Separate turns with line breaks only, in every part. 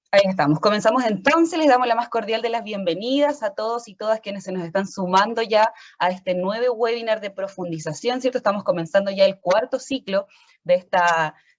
Ahí estamos. Comenzamos entonces, les damos la más cordial de las bienvenidas a todos y todas quienes se nos están sumando ya a este nuevo webinar de profundización, ¿cierto? Estamos comenzando ya el cuarto ciclo de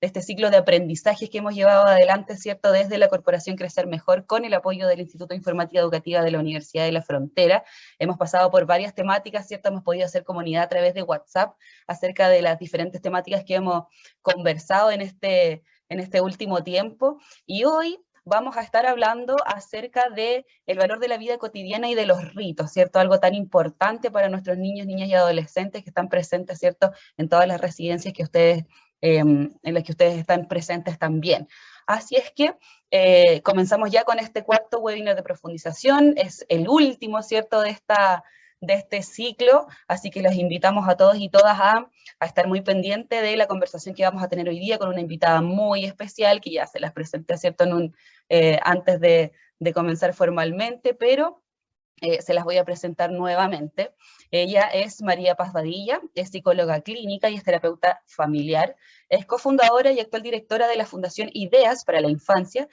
este ciclo de aprendizajes que hemos llevado adelante, ¿cierto? Desde la Corporación Crecer Mejor con el apoyo del Instituto de Informática Educativa de la Universidad de la Frontera. Hemos pasado por varias temáticas, ¿cierto? Hemos podido hacer comunidad a través de WhatsApp acerca de las diferentes temáticas que hemos conversado en este último tiempo. Y hoy vamos a estar hablando acerca del valor de la vida cotidiana y de los ritos, ¿cierto? Algo tan importante para nuestros niños, niñas y adolescentes que están presentes, ¿cierto? En todas las residencias que ustedes, en las que ustedes están presentes también. Así es que comenzamos ya con este cuarto webinar de profundización, es el último, ¿cierto? De este ciclo, así que los invitamos a todos y todas a estar muy pendiente de la conversación que vamos a tener hoy día con una invitada muy especial, que ya se las presenté, ¿cierto?, antes de comenzar formalmente, pero se las voy a presentar nuevamente. Ella es María Paz Badilla, es psicóloga clínica y es terapeuta familiar, es cofundadora y actual directora de la Fundación Ideas para la Infancia,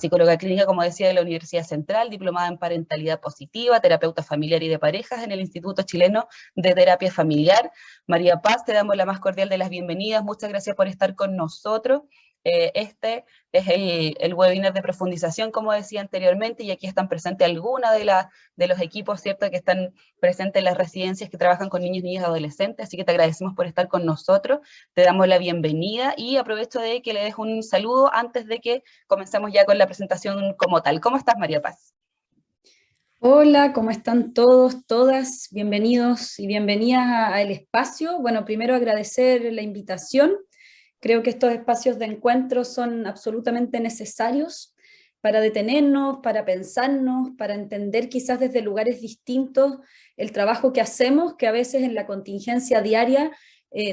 psicóloga clínica, como decía, de la Universidad Central, diplomada en parentalidad positiva, terapeuta familiar y de parejas en el Instituto Chileno de Terapia Familiar. María Paz, te damos la más cordial de las bienvenidas, muchas gracias por estar con nosotros. Este es el webinar de profundización, como decía anteriormente, y aquí están presentes algunas de los equipos, ¿cierto?, que están presentes en las residencias que trabajan con niños, niñas y adolescentes, así que te agradecemos por estar con nosotros, te damos la bienvenida y aprovecho de que le dejo un saludo antes de que comencemos ya con la presentación como tal. ¿Cómo estás, María Paz?
Hola, ¿cómo están todos, todas? Bienvenidos y bienvenidas al espacio. Bueno, primero agradecer la invitación. Creo que estos espacios de encuentro son absolutamente necesarios para detenernos, para pensarnos, para entender quizás desde lugares distintos el trabajo que hacemos, que a veces en la contingencia diaria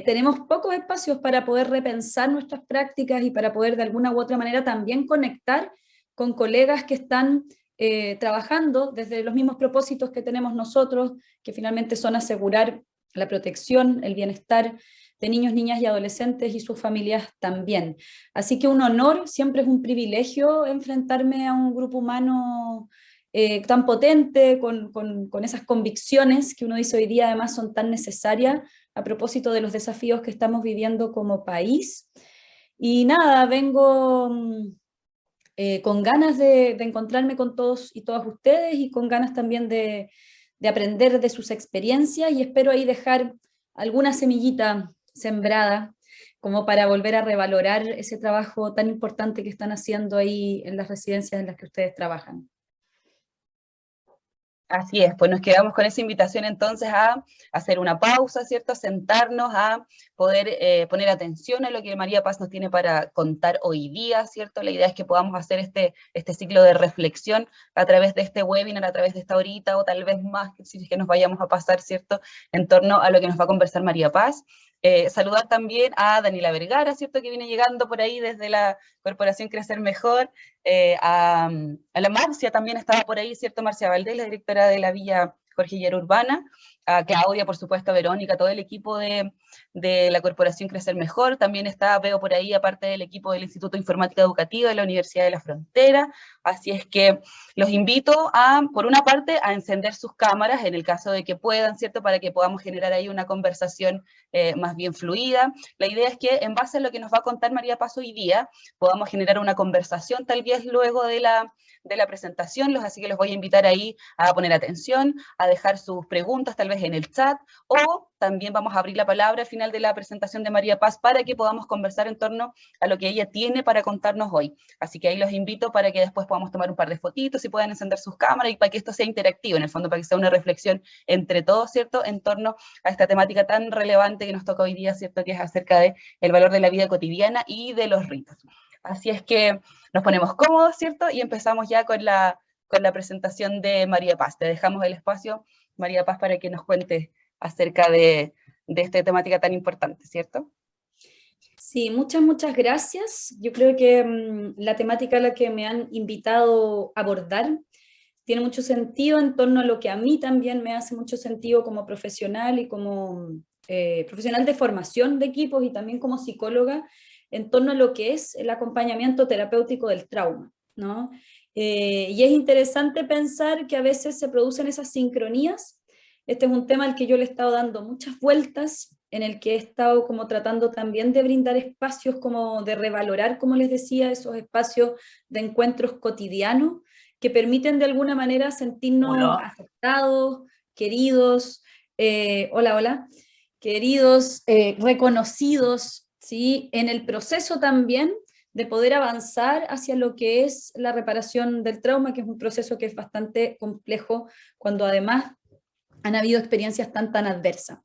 tenemos pocos espacios para poder repensar nuestras prácticas y para poder de alguna u otra manera también conectar con colegas que están trabajando desde los mismos propósitos que tenemos nosotros, que finalmente son asegurar la protección, el bienestar de niños, niñas y adolescentes y sus familias también. Así que un honor, siempre es un privilegio enfrentarme a un grupo humano tan potente, con esas convicciones que uno dice hoy día además son tan necesarias a propósito de los desafíos que estamos viviendo como país. Y nada, vengo con ganas de encontrarme con todos y todas ustedes y con ganas también de aprender de sus experiencias y espero ahí dejar alguna semillita sembrada como para volver a revalorar ese trabajo tan importante que están haciendo ahí en las residencias en las que ustedes trabajan.
Así es, pues nos quedamos con esa invitación entonces a hacer una pausa, ¿cierto? A sentarnos, a poder poner atención a lo que María Paz nos tiene para contar hoy día, ¿cierto? La idea es que podamos hacer este ciclo de reflexión a través de este webinar, a través de esta horita o tal vez más, si es que nos vayamos a pasar, ¿cierto? En torno a lo que nos va a conversar María Paz. Saludar también a Daniela Vergara, ¿cierto? Que viene llegando por ahí desde la Corporación Crecer Mejor, a la Marcia también estaba por ahí, ¿cierto? Marcia Valdés, la directora de la Villa Jorge Urbana, a Claudia, por supuesto, a Verónica, todo el equipo de la Corporación Crecer Mejor, también está, veo por ahí, aparte del equipo del Instituto de Informática Educativa de la Universidad de la Frontera, así es que los invito a, por una parte, a encender sus cámaras, en el caso de que puedan, ¿cierto?, para que podamos generar ahí una conversación más bien fluida. La idea es que, en base a lo que nos va a contar María Paz hoy día, podamos generar una conversación tal vez luego de la presentación, así que los voy a invitar ahí a poner atención, a dejar sus preguntas tal vez en el chat, o también vamos a abrir la palabra al final de la presentación de María Paz para que podamos conversar en torno a lo que ella tiene para contarnos hoy. Así que ahí los invito para que después podamos tomar un par de fotitos y puedan encender sus cámaras y para que esto sea interactivo, en el fondo para que sea una reflexión entre todos, ¿cierto?, en torno a esta temática tan relevante que nos toca hoy día, ¿cierto?, que es acerca del valor de la vida cotidiana y de los ritos. Así es que nos ponemos cómodos, ¿cierto? Y empezamos ya con la presentación de María Paz. Te dejamos el espacio, María Paz, para que nos cuentes acerca de esta temática tan importante, ¿cierto?
Sí, muchas gracias. Yo creo que la temática a la que me han invitado a abordar tiene mucho sentido en torno a lo que a mí también me hace mucho sentido como profesional y como profesional de formación de equipos y también como psicóloga en torno a lo que es el acompañamiento terapéutico del trauma. ¿no? Y es interesante pensar que a veces se producen esas sincronías. Este es un tema al que yo le he estado dando muchas vueltas, en el que he estado como tratando también de brindar espacios, como de revalorar, como les decía, esos espacios de encuentros cotidianos que permiten de alguna manera sentirnos
Hola.
aceptados, queridos, hola, hola, queridos, reconocidos, ¿sí? En el proceso también de poder avanzar hacia lo que es la reparación del trauma, que es un proceso que es bastante complejo cuando además han habido experiencias tan adversas.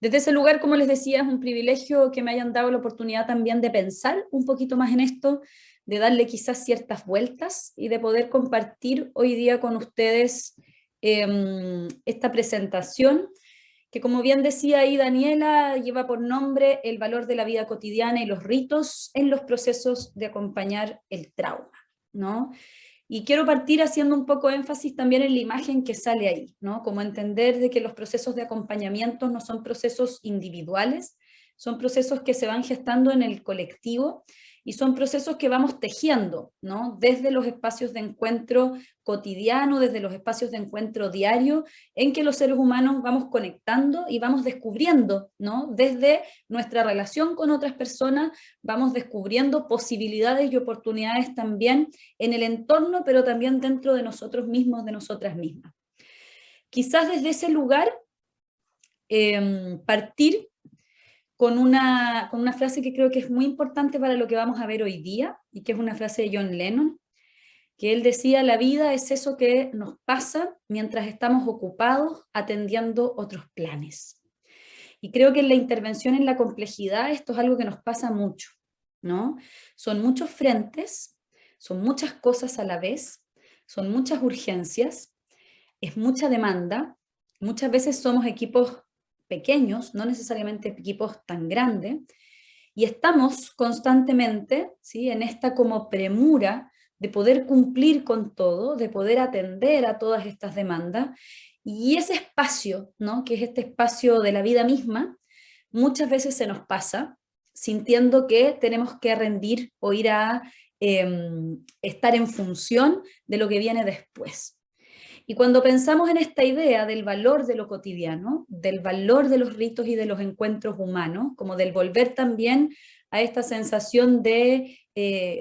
Desde ese lugar, como les decía, es un privilegio que me hayan dado la oportunidad también de pensar un poquito más en esto, de darle quizás ciertas vueltas y de poder compartir hoy día con ustedes esta presentación que, como bien decía ahí Daniela, lleva por nombre el valor de la vida cotidiana y los ritos en los procesos de acompañar el trauma, ¿no? Y quiero partir haciendo un poco énfasis también en la imagen que sale ahí, ¿no? Como entender de que los procesos de acompañamiento no son procesos individuales, son procesos que se van gestando en el colectivo y son procesos que vamos tejiendo, ¿no? Desde los espacios de encuentro cotidiano, desde los espacios de encuentro diario, en que los seres humanos vamos conectando y vamos descubriendo, ¿no? Desde nuestra relación con otras personas, vamos descubriendo posibilidades y oportunidades también en el entorno, pero también dentro de nosotros mismos, de nosotras mismas. Quizás desde ese lugar partir con una frase que creo que es muy importante para lo que vamos a ver hoy día, y que es una frase de John Lennon, que él decía: la vida es eso que nos pasa mientras estamos ocupados atendiendo otros planes. Y creo que en la intervención en la complejidad esto es algo que nos pasa mucho, ¿no? Son muchos frentes, son muchas cosas a la vez, son muchas urgencias, es mucha demanda, muchas veces somos equipos pequeños, no necesariamente equipos tan grandes, y estamos constantemente, ¿sí?, en esta como premura de poder cumplir con todo, de poder atender a todas estas demandas, y ese espacio, ¿no?, que es este espacio de la vida misma, muchas veces se nos pasa sintiendo que tenemos que rendir o ir a estar en función de lo que viene después. Y cuando pensamos en esta idea del valor de lo cotidiano, del valor de los ritos y de los encuentros humanos, como del volver también a esta sensación de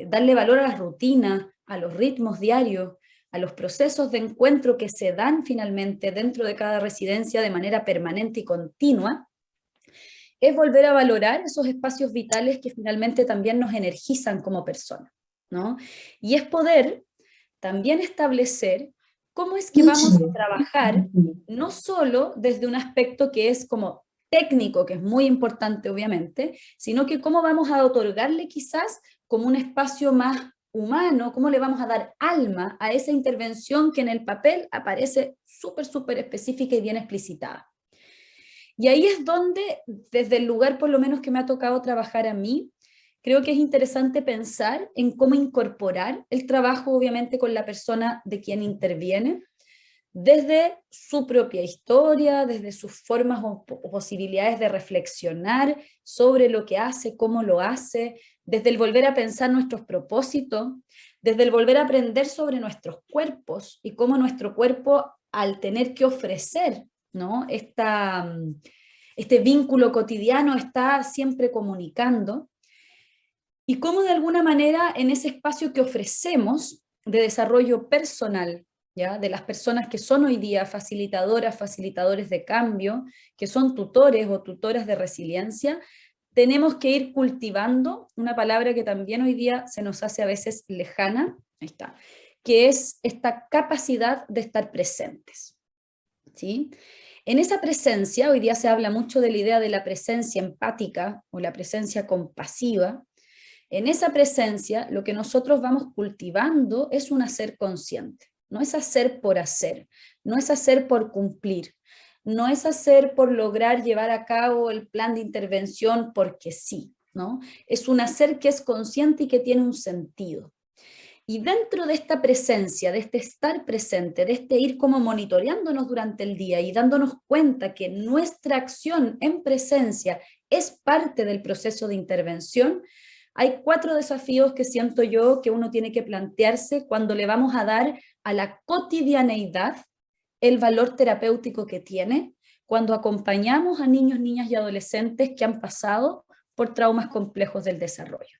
darle valor a las rutinas, a los ritmos diarios, a los procesos de encuentro que se dan finalmente dentro de cada residencia de manera permanente y continua, es volver a valorar esos espacios vitales que finalmente también nos energizan como personas, ¿no? Y es poder también establecer cómo es que vamos a trabajar, no solo desde un aspecto que es como técnico, que es muy importante obviamente, sino que cómo vamos a otorgarle quizás como un espacio más humano, cómo le vamos a dar alma a esa intervención que en el papel aparece súper específica y bien explicitada. Y ahí es donde, desde el lugar por lo menos que me ha tocado trabajar a mí, creo que es interesante pensar en cómo incorporar el trabajo, obviamente, con la persona de quien interviene, desde su propia historia, desde sus formas o posibilidades de reflexionar sobre lo que hace, cómo lo hace, desde el volver a pensar nuestros propósitos, desde el volver a aprender sobre nuestros cuerpos y cómo nuestro cuerpo, al tener que ofrecer, ¿no?, este vínculo cotidiano, está siempre comunicando, y cómo de alguna manera en ese espacio que ofrecemos de desarrollo personal, ¿ya?, de las personas que son hoy día facilitadoras, facilitadores de cambio, que son tutores o tutoras de resiliencia, tenemos que ir cultivando una palabra que también hoy día se nos hace a veces lejana, ahí está, que es esta capacidad de estar presentes, ¿sí? En esa presencia, hoy día se habla mucho de la idea de la presencia empática o la presencia compasiva. En esa presencia, lo que nosotros vamos cultivando es un hacer consciente. No es hacer por hacer, no es hacer por cumplir, no es hacer por lograr llevar a cabo el plan de intervención porque sí, ¿no? Es un hacer que es consciente y que tiene un sentido. Y dentro de esta presencia, de este estar presente, de este ir como monitoreándonos durante el día y dándonos cuenta que nuestra acción en presencia es parte del proceso de intervención, Hay 4 desafíos que siento yo que uno tiene que plantearse cuando le vamos a dar a la cotidianeidad el valor terapéutico que tiene, cuando acompañamos a niños, niñas y adolescentes que han pasado por traumas complejos del desarrollo.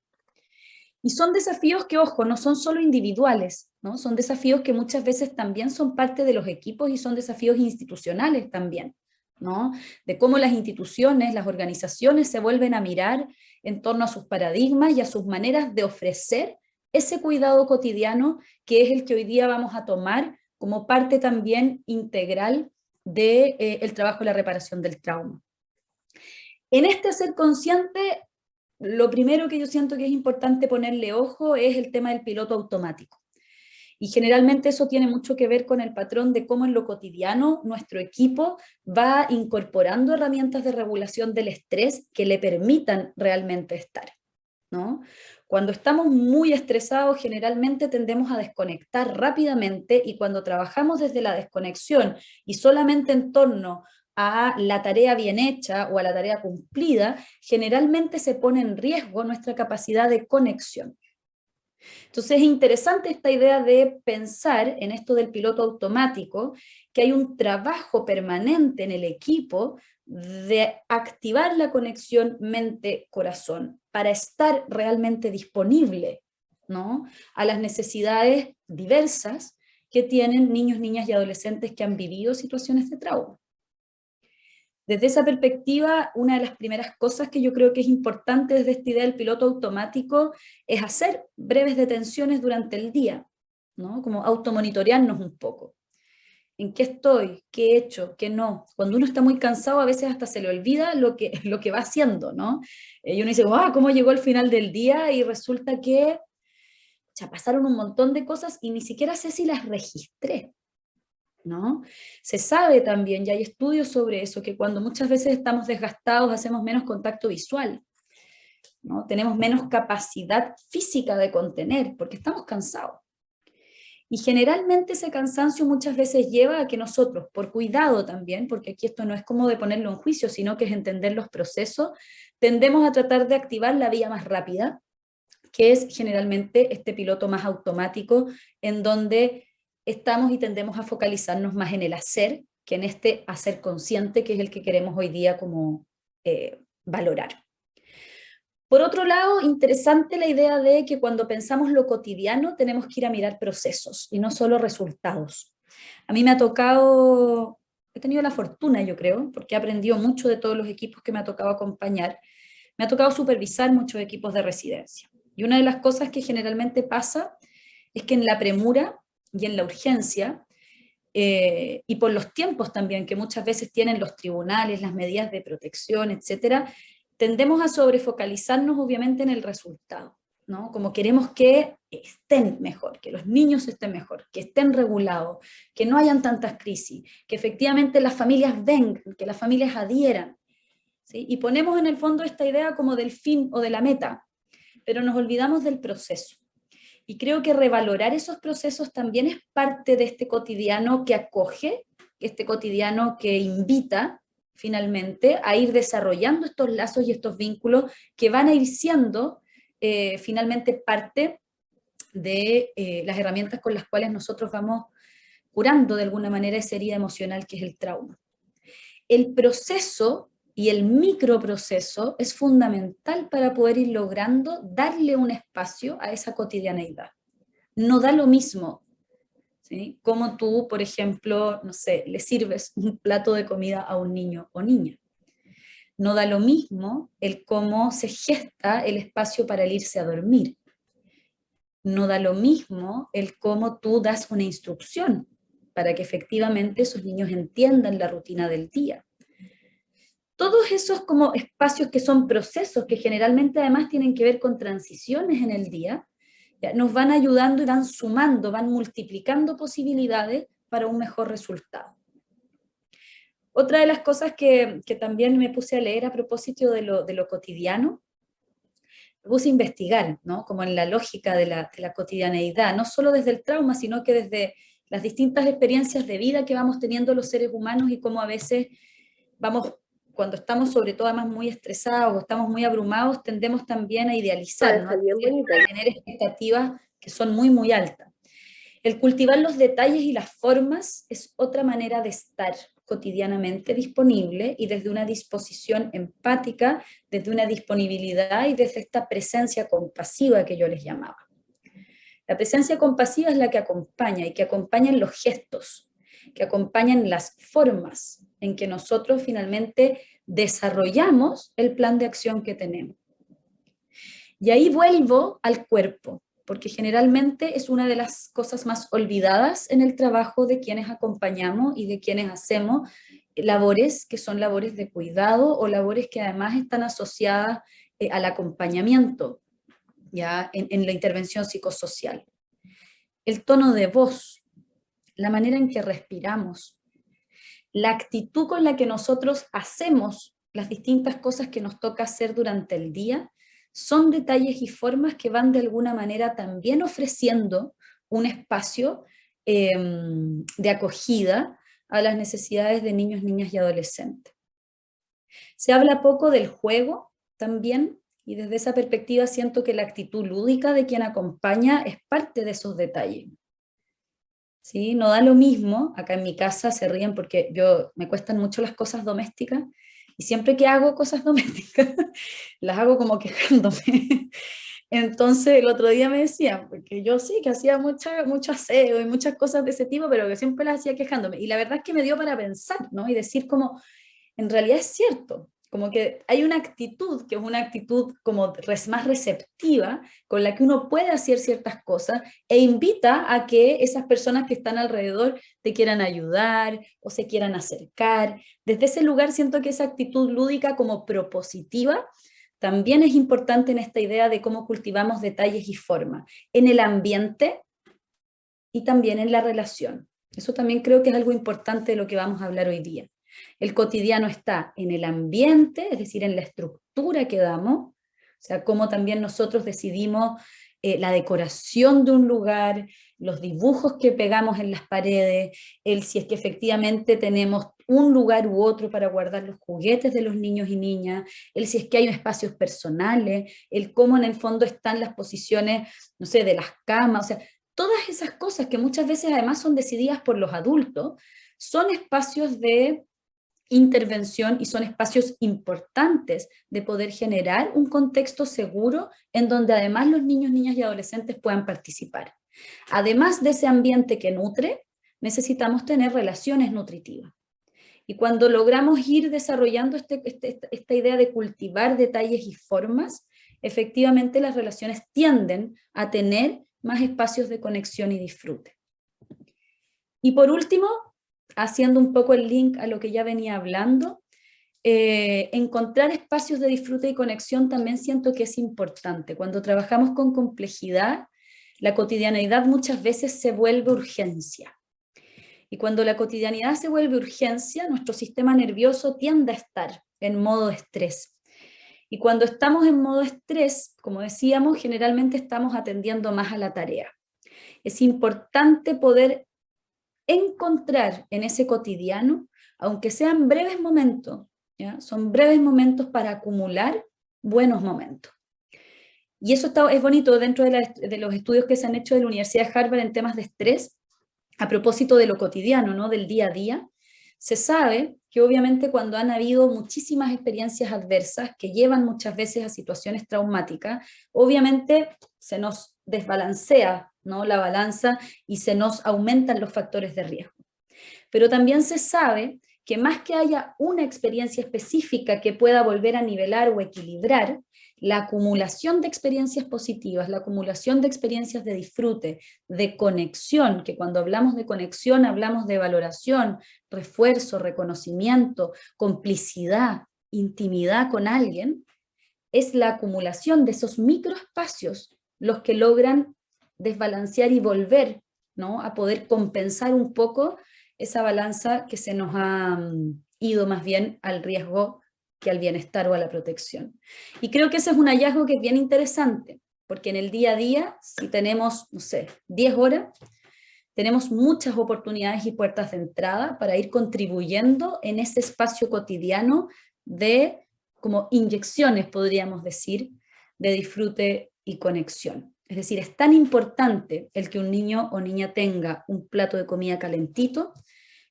Y son desafíos que, ojo, no son solo individuales, ¿no? Son desafíos que muchas veces también son parte de los equipos y son desafíos institucionales también, ¿no? De cómo las instituciones, las organizaciones se vuelven a mirar en torno a sus paradigmas y a sus maneras de ofrecer ese cuidado cotidiano que es el que hoy día vamos a tomar como parte también integral del trabajo de la reparación del trauma. En este ser consciente, lo primero que yo siento que es importante ponerle ojo es el tema del piloto automático. Y generalmente eso tiene mucho que ver con el patrón de cómo en lo cotidiano nuestro equipo va incorporando herramientas de regulación del estrés que le permitan realmente estar, ¿no? Cuando estamos muy estresados, generalmente tendemos a desconectar rápidamente, y cuando trabajamos desde la desconexión y solamente en torno a la tarea bien hecha o a la tarea cumplida, generalmente se pone en riesgo nuestra capacidad de conexión. Entonces es interesante esta idea de pensar en esto del piloto automático, que hay un trabajo permanente en el equipo de activar la conexión mente-corazón para estar realmente disponible, ¿no?, a las necesidades diversas que tienen niños, niñas y adolescentes que han vivido situaciones de trauma. Desde esa perspectiva, una de las primeras cosas que yo creo que es importante desde esta idea del piloto automático es hacer breves detenciones durante el día, ¿no? Como automonitorearnos un poco. ¿En qué estoy? ¿Qué he hecho? ¿Qué no? Cuando uno está muy cansado, a veces hasta se le olvida lo que va haciendo, ¿no? Y uno dice, wow, ¿cómo llegó el final del día? Y resulta que ya pasaron un montón de cosas y ni siquiera sé si las registré, ¿no? Se sabe también, y hay estudios sobre eso, que cuando muchas veces estamos desgastados hacemos menos contacto visual, ¿no? Tenemos menos capacidad física de contener, porque estamos cansados. Y generalmente ese cansancio muchas veces lleva a que nosotros, por cuidado también, porque aquí esto no es como de ponerlo en juicio, sino que es entender los procesos, tendemos a tratar de activar la vía más rápida, que es generalmente este piloto más automático, en donde estamos y tendemos a focalizarnos más en el hacer que en este hacer consciente, que es el que queremos hoy día como valorar. Por otro lado, interesante la idea de que cuando pensamos lo cotidiano tenemos que ir a mirar procesos y no solo resultados. A mí me ha tocado, he tenido la fortuna, yo creo, porque he aprendido mucho de todos los equipos que me ha tocado acompañar, me ha tocado supervisar muchos equipos de residencia. Y una de las cosas que generalmente pasa es que en la premura y en la urgencia, y por los tiempos también que muchas veces tienen los tribunales, las medidas de protección, etcétera, tendemos a sobrefocalizarnos obviamente en el resultado, ¿no? Como queremos que estén mejor, que los niños estén mejor, que estén regulados, que no hayan tantas crisis, que efectivamente las familias vengan, que las familias adhieran, ¿sí? Y ponemos en el fondo esta idea como del fin o de la meta, pero nos olvidamos del proceso. Y creo que revalorar esos procesos también es parte de este cotidiano que acoge, este cotidiano que invita finalmente a ir desarrollando estos lazos y estos vínculos que van a ir siendo finalmente parte de las herramientas con las cuales nosotros vamos curando de alguna manera esa herida emocional que es el trauma. El proceso y el microproceso es fundamental para poder ir logrando darle un espacio a esa cotidianeidad. No da lo mismo, ¿sí?, como tú, por ejemplo, no sé, le sirves un plato de comida a un niño o niña. No da lo mismo el cómo se gesta el espacio para el irse a dormir. No da lo mismo el cómo tú das una instrucción para que efectivamente esos niños entiendan la rutina del día. Todos esos como espacios que son procesos, que generalmente además tienen que ver con transiciones en el día, ya, nos van ayudando y van sumando, van multiplicando posibilidades para un mejor resultado. Otra de las cosas que también me puse a leer a propósito de lo cotidiano, me puse a investigar, ¿no?, como en la lógica de la cotidianeidad, no solo desde el trauma, sino que desde las distintas experiencias de vida que vamos teniendo los seres humanos y cómo a veces vamos cuando estamos sobre todo además muy estresados o estamos muy abrumados, tendemos también a idealizar, ¿no? A tener expectativas que son muy, muy altas. El cultivar los detalles y las formas es otra manera de estar cotidianamente disponible y desde una disposición empática, desde una disponibilidad y desde esta presencia compasiva que yo les llamaba. La presencia compasiva es la que acompaña y que acompaña en los gestos, que acompaña en las formas en que nosotros finalmente desarrollamos el plan de acción que tenemos. Y ahí vuelvo al cuerpo, porque generalmente es una de las cosas más olvidadas en el trabajo de quienes acompañamos y de quienes hacemos labores que son labores de cuidado o labores que además están asociadas al acompañamiento, ya en la intervención psicosocial. El tono de voz, la manera en que respiramos, la actitud con la que nosotros hacemos las distintas cosas que nos toca hacer durante el día, son detalles y formas que van de alguna manera también ofreciendo un espacio de acogida a las necesidades de niños, niñas y adolescentes. Se habla poco del juego también, y desde esa perspectiva siento que la actitud lúdica de quien acompaña es parte de esos detalles. ¿Sí? No da lo mismo, acá en mi casa se ríen porque me cuestan mucho las cosas domésticas, y siempre que hago cosas domésticas, las hago como quejándome. Entonces el otro día me decían, porque yo sí que hacía mucho aseo y muchas cosas de ese tipo, pero que siempre las hacía quejándome. Y la verdad es que me dio para pensar, ¿no? Y decir como, en realidad es cierto, como que hay una actitud que es una actitud como más receptiva, con la que uno puede hacer ciertas cosas e invita a que esas personas que están alrededor te quieran ayudar o se quieran acercar. Desde ese lugar siento que esa actitud lúdica como propositiva también es importante en esta idea de cómo cultivamos detalles y formas, en el ambiente y también en la relación. Eso también creo que es algo importante de lo que vamos a hablar hoy día. El cotidiano está en el ambiente, es decir, en la estructura que damos, o sea, cómo también nosotros decidimos la decoración de un lugar, los dibujos que pegamos en las paredes, si es que efectivamente tenemos un lugar u otro para guardar los juguetes de los niños y niñas, si es que hay espacios personales, cómo en el fondo están las posiciones, no sé, de las camas, o sea, todas esas cosas que muchas veces además son decididas por los adultos, son espacios de intervención y son espacios importantes de poder generar un contexto seguro en donde además los niños, niñas y adolescentes puedan participar. Además de ese ambiente que nutre, necesitamos tener relaciones nutritivas. Y cuando logramos ir desarrollando esta idea de cultivar detalles y formas, efectivamente las relaciones tienden a tener más espacios de conexión y disfrute. Y por último, haciendo un poco el link a lo que ya venía hablando, encontrar espacios de disfrute y conexión también siento que es importante. Cuando trabajamos con complejidad, la cotidianeidad muchas veces se vuelve urgencia. Y cuando la cotidianidad se vuelve urgencia, nuestro sistema nervioso tiende a estar en modo estrés. Y cuando estamos en modo estrés, como decíamos, generalmente estamos atendiendo más a la tarea. Es importante poder encontrar en ese cotidiano, aunque sean breves momentos, ¿ya? Son breves momentos para acumular buenos momentos. Y eso es bonito dentro de los estudios que se han hecho de la Universidad de Harvard en temas de estrés, a propósito de lo cotidiano, ¿no? Del día a día. Se sabe que obviamente cuando han habido muchísimas experiencias adversas que llevan muchas veces a situaciones traumáticas, obviamente se nos desbalancea, ¿no? La balanza y se nos aumentan los factores de riesgo. Pero también se sabe que más que haya una experiencia específica que pueda volver a nivelar o equilibrar, la acumulación de experiencias positivas, la acumulación de experiencias de disfrute, de conexión, que cuando hablamos de conexión hablamos de valoración, refuerzo, reconocimiento, complicidad, intimidad con alguien, es la acumulación de esos microespacios los que logran desbalancear y volver, ¿no? A poder compensar un poco esa balanza que se nos ha ido más bien al riesgo que al bienestar o a la protección. Y creo que ese es un hallazgo que es bien interesante, porque en el día a día, si tenemos, no sé, 10 horas, tenemos muchas oportunidades y puertas de entrada para ir contribuyendo en ese espacio cotidiano de como inyecciones, podríamos decir, de disfrute y conexión. Es decir, es tan importante el que un niño o niña tenga un plato de comida calentito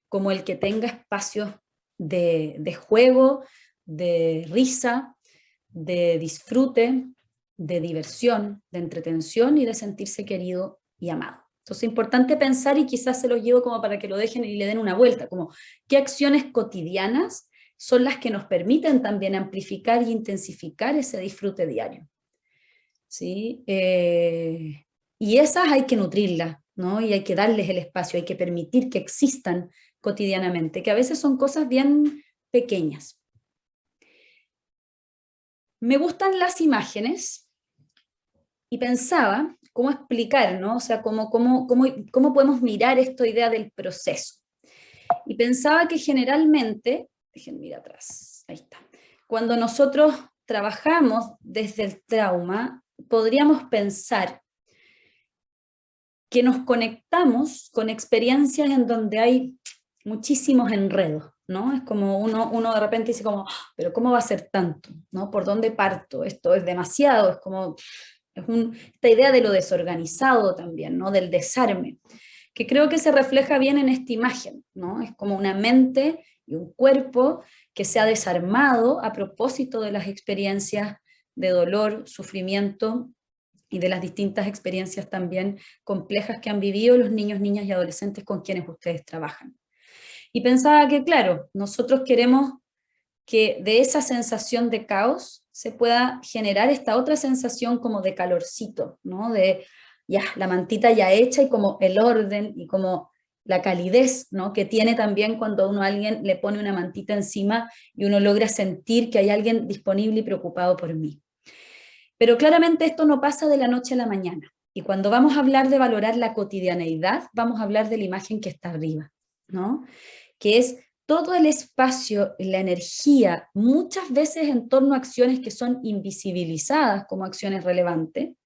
como el que tenga espacios de juego, de risa, de disfrute, de diversión, de entretención y de sentirse querido y amado. Entonces es importante pensar, y quizás se los llevo como para que lo dejen y le den una vuelta, como qué acciones cotidianas son las que nos permiten también amplificar y intensificar ese disfrute diario. ¿Sí? Y esas hay que nutrirlas, ¿no? Y hay que darles el espacio, hay que permitir que existan cotidianamente, que a veces son cosas bien pequeñas. Me gustan las imágenes y pensaba cómo explicar, ¿no? O sea, cómo podemos mirar esta idea del proceso. Y pensaba que generalmente, déjenme mirar atrás, ahí está, cuando nosotros trabajamos desde el trauma, podríamos pensar que nos conectamos con experiencias en donde hay muchísimos enredos, ¿no? Es como uno de repente dice como, "Ah, pero ¿cómo va a ser tanto? ¿No? ¿Por dónde parto? Esto es demasiado", es como, esta idea de lo desorganizado también, ¿no? Del desarme, que creo que se refleja bien en esta imagen, ¿no? Es como una mente y un cuerpo que se ha desarmado a propósito de las experiencias de dolor, sufrimiento y de las distintas experiencias también complejas que han vivido los niños, niñas y adolescentes con quienes ustedes trabajan. Y pensaba que, claro, nosotros queremos que de esa sensación de caos se pueda generar esta otra sensación como de calorcito, ¿no? De ya, la mantita ya hecha y como el orden y como la calidez, ¿no? Que tiene también cuando uno a alguien le pone una mantita encima y uno logra sentir que hay alguien disponible y preocupado por mí. Pero claramente esto no pasa de la noche a la mañana. Y cuando vamos a hablar de valorar la cotidianeidad, vamos a hablar de la imagen que está arriba, ¿no? Que es todo el espacio, la energía, muchas veces en torno a acciones que son invisibilizadas como acciones relevantes,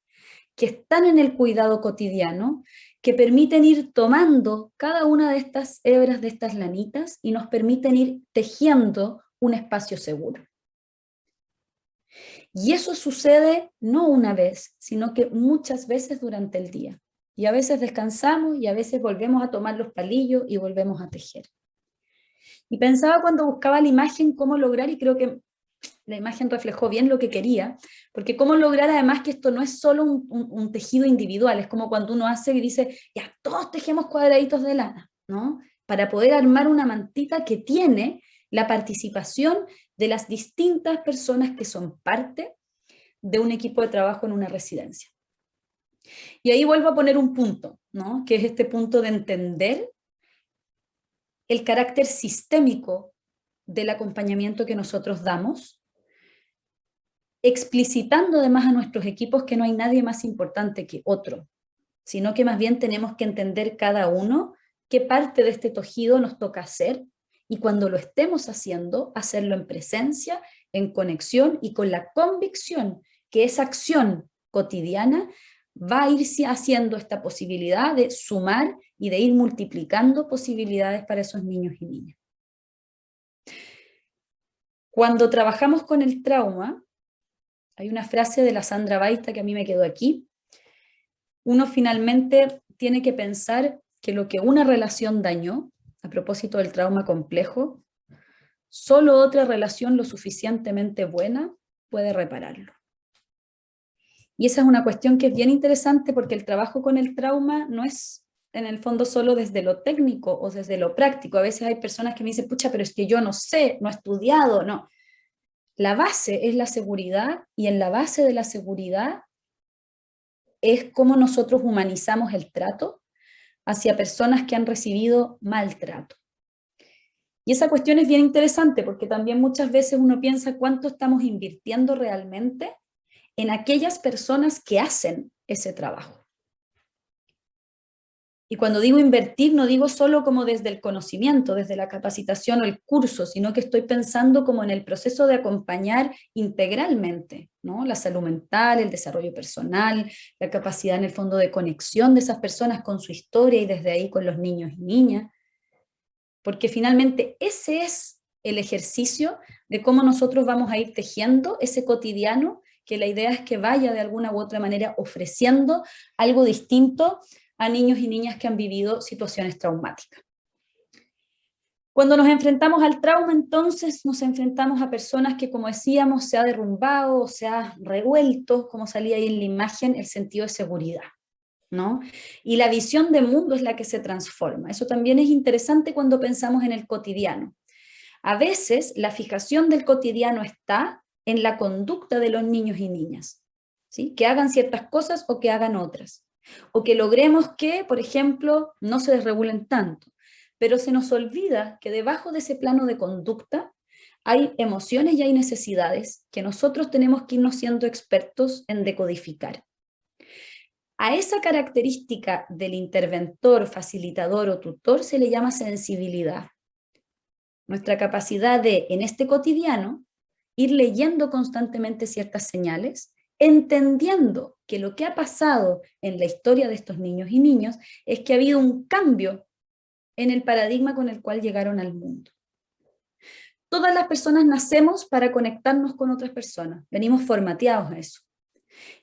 que están en el cuidado cotidiano, que permiten ir tomando cada una de estas hebras, de estas lanitas, y nos permiten ir tejiendo un espacio seguro. Y eso sucede no una vez, sino que muchas veces durante el día. Y a veces descansamos y a veces volvemos a tomar los palillos y volvemos a tejer. Y pensaba cuando buscaba la imagen cómo lograr, y creo que la imagen reflejó bien lo que quería, porque cómo lograr además que esto no es solo un tejido individual, es como cuando uno hace y dice, ya todos tejemos cuadraditos de lana, ¿no? Para poder armar una mantita que tiene la participación de las distintas personas que son parte de un equipo de trabajo en una residencia. Y ahí vuelvo a poner un punto, ¿no? Que es este punto de entender el carácter sistémico del acompañamiento que nosotros damos, explicitando además a nuestros equipos que no hay nadie más importante que otro, sino que más bien tenemos que entender cada uno qué parte de este tejido nos toca hacer, y cuando lo estemos haciendo, hacerlo en presencia, en conexión y con la convicción que esa acción cotidiana va a irse haciendo esta posibilidad de sumar y de ir multiplicando posibilidades para esos niños y niñas. Cuando trabajamos con el trauma, hay una frase de la Sandra Baita que a mí me quedó aquí. Uno finalmente tiene que pensar que lo que una relación dañó, a propósito del trauma complejo, solo otra relación lo suficientemente buena puede repararlo. Y esa es una cuestión que es bien interesante, porque el trabajo con el trauma no es en el fondo solo desde lo técnico o desde lo práctico. A veces hay personas que me dicen, pucha, pero es que yo no sé, no he estudiado, no. La base es la seguridad, y en la base de la seguridad es cómo nosotros humanizamos el trato hacia personas que han recibido maltrato. Y esa cuestión es bien interesante, porque también muchas veces uno piensa cuánto estamos invirtiendo realmente en aquellas personas que hacen ese trabajo. Y cuando digo invertir, no digo solo como desde el conocimiento, desde la capacitación o el curso, sino que estoy pensando como en el proceso de acompañar integralmente, ¿no? La salud mental, el desarrollo personal, la capacidad en el fondo de conexión de esas personas con su historia y desde ahí con los niños y niñas. Porque finalmente ese es el ejercicio de cómo nosotros vamos a ir tejiendo ese cotidiano, que la idea es que vaya de alguna u otra manera ofreciendo algo distinto a niños y niñas que han vivido situaciones traumáticas. Cuando nos enfrentamos al trauma, entonces nos enfrentamos a personas que, como decíamos, se ha derrumbado, se ha revuelto, como salía ahí en la imagen, el sentido de seguridad, ¿no? Y la visión de mundo es la que se transforma. Eso también es interesante cuando pensamos en el cotidiano. A veces la fijación del cotidiano está en la conducta de los niños y niñas, ¿sí? Que hagan ciertas cosas o que hagan otras. O que logremos que, por ejemplo, no se desregulen tanto. Pero se nos olvida que debajo de ese plano de conducta hay emociones y hay necesidades que nosotros tenemos que irnos siendo expertos en decodificar. A esa característica del interventor, facilitador o tutor se le llama sensibilidad. Nuestra capacidad de, en este cotidiano, ir leyendo constantemente ciertas señales, entendiendo que lo que ha pasado en la historia de estos niños y niñas es que ha habido un cambio en el paradigma con el cual llegaron al mundo. Todas las personas nacemos para conectarnos con otras personas, venimos formateados a eso.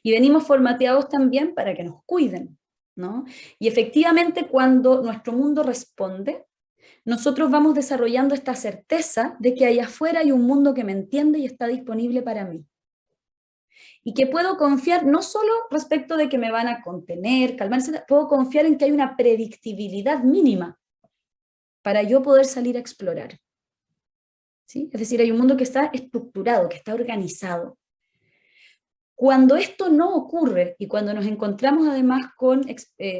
Y venimos formateados también para que nos cuiden, ¿no? Y efectivamente cuando nuestro mundo responde, nosotros vamos desarrollando esta certeza de que allá afuera hay un mundo que me entiende y está disponible para mí. Y que puedo confiar no solo respecto de que me van a contener, calmarse, puedo confiar en que hay una predictibilidad mínima para yo poder salir a explorar. ¿Sí? Es decir, hay un mundo que está estructurado, que está organizado. Cuando esto no ocurre y cuando nos encontramos además con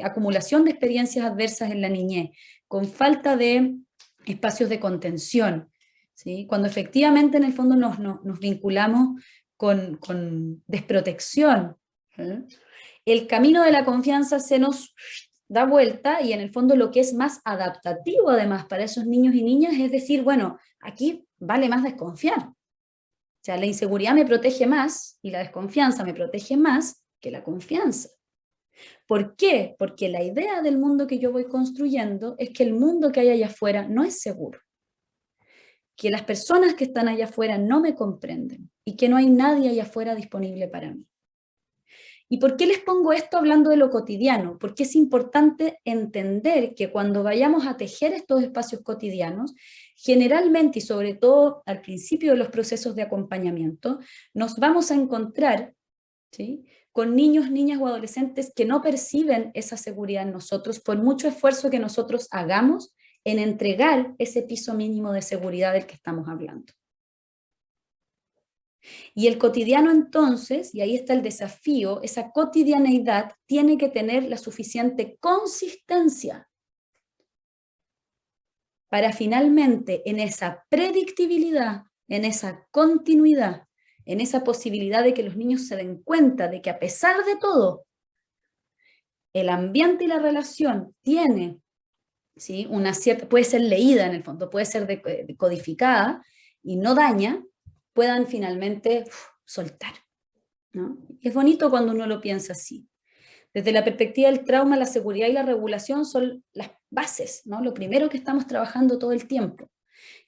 acumulación de experiencias adversas en la niñez, con falta de espacios de contención, ¿sí? Cuando efectivamente en el fondo nos vinculamos con desprotección, ¿sí? El camino de la confianza se nos da vuelta y en el fondo lo que es más adaptativo además para esos niños y niñas es decir, bueno, aquí vale más desconfiar. O sea, la inseguridad me protege más y la desconfianza me protege más que la confianza. ¿Por qué? Porque la idea del mundo que yo voy construyendo es que el mundo que hay allá afuera no es seguro. Que las personas que están allá afuera no me comprenden y que no hay nadie allá afuera disponible para mí. ¿Y por qué les pongo esto hablando de lo cotidiano? Porque es importante entender que cuando vayamos a tejer estos espacios cotidianos, generalmente y sobre todo al principio de los procesos de acompañamiento, nos vamos a encontrar, ¿sí?, con niños, niñas o adolescentes que no perciben esa seguridad en nosotros por mucho esfuerzo que nosotros hagamos en entregar ese piso mínimo de seguridad del que estamos hablando. Y el cotidiano entonces, y ahí está el desafío, esa cotidianeidad tiene que tener la suficiente consistencia para finalmente en esa predictibilidad, en esa continuidad, en esa posibilidad de que los niños se den cuenta de que a pesar de todo, el ambiente y la relación tiene, ¿sí?, una cierta, puede ser leída en el fondo, puede ser decodificada y no daña, puedan finalmente soltar, ¿no? Y es bonito cuando uno lo piensa así. Desde la perspectiva del trauma, la seguridad y la regulación son las bases, ¿no? Lo primero que estamos trabajando todo el tiempo.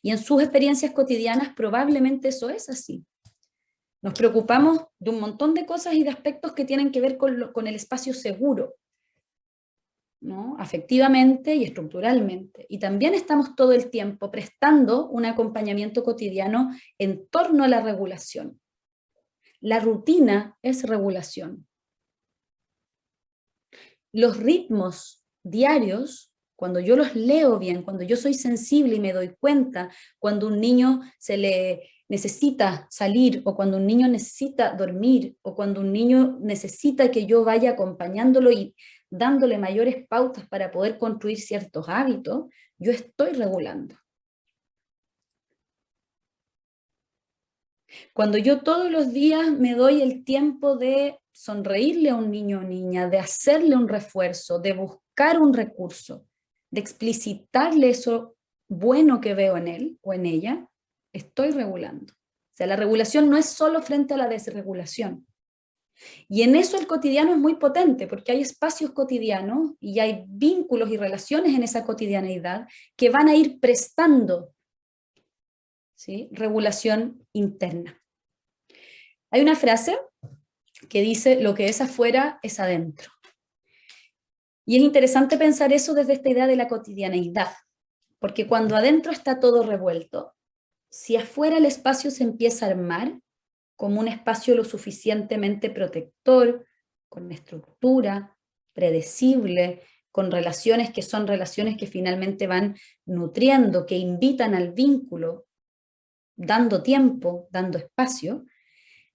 Y en sus experiencias cotidianas probablemente eso es así. Nos preocupamos de un montón de cosas y de aspectos que tienen que ver con el espacio seguro, ¿no?, afectivamente y estructuralmente. Y también estamos todo el tiempo prestando un acompañamiento cotidiano en torno a la regulación. La rutina es regulación. Los ritmos diarios, cuando yo los leo bien, cuando yo soy sensible y me doy cuenta, cuando un niño se le necesita salir, o cuando un niño necesita dormir, o cuando un niño necesita que yo vaya acompañándolo y dándole mayores pautas para poder construir ciertos hábitos, yo estoy regulando. Cuando yo todos los días me doy el tiempo de sonreírle a un niño o niña, de hacerle un refuerzo, de buscar un recurso, de explicitarle eso bueno que veo en él o en ella, estoy regulando. O sea, la regulación no es solo frente a la desregulación. Y en eso el cotidiano es muy potente, porque hay espacios cotidianos y hay vínculos y relaciones en esa cotidianeidad que van a ir prestando ¿sí? Regulación interna. Hay una frase que dice, lo que es afuera es adentro. Y es interesante pensar eso desde esta idea de la cotidianeidad, porque cuando adentro está todo revuelto, si afuera el espacio se empieza a armar como un espacio lo suficientemente protector, con estructura, predecible, con relaciones que son relaciones que finalmente van nutriendo, que invitan al vínculo, dando tiempo, dando espacio,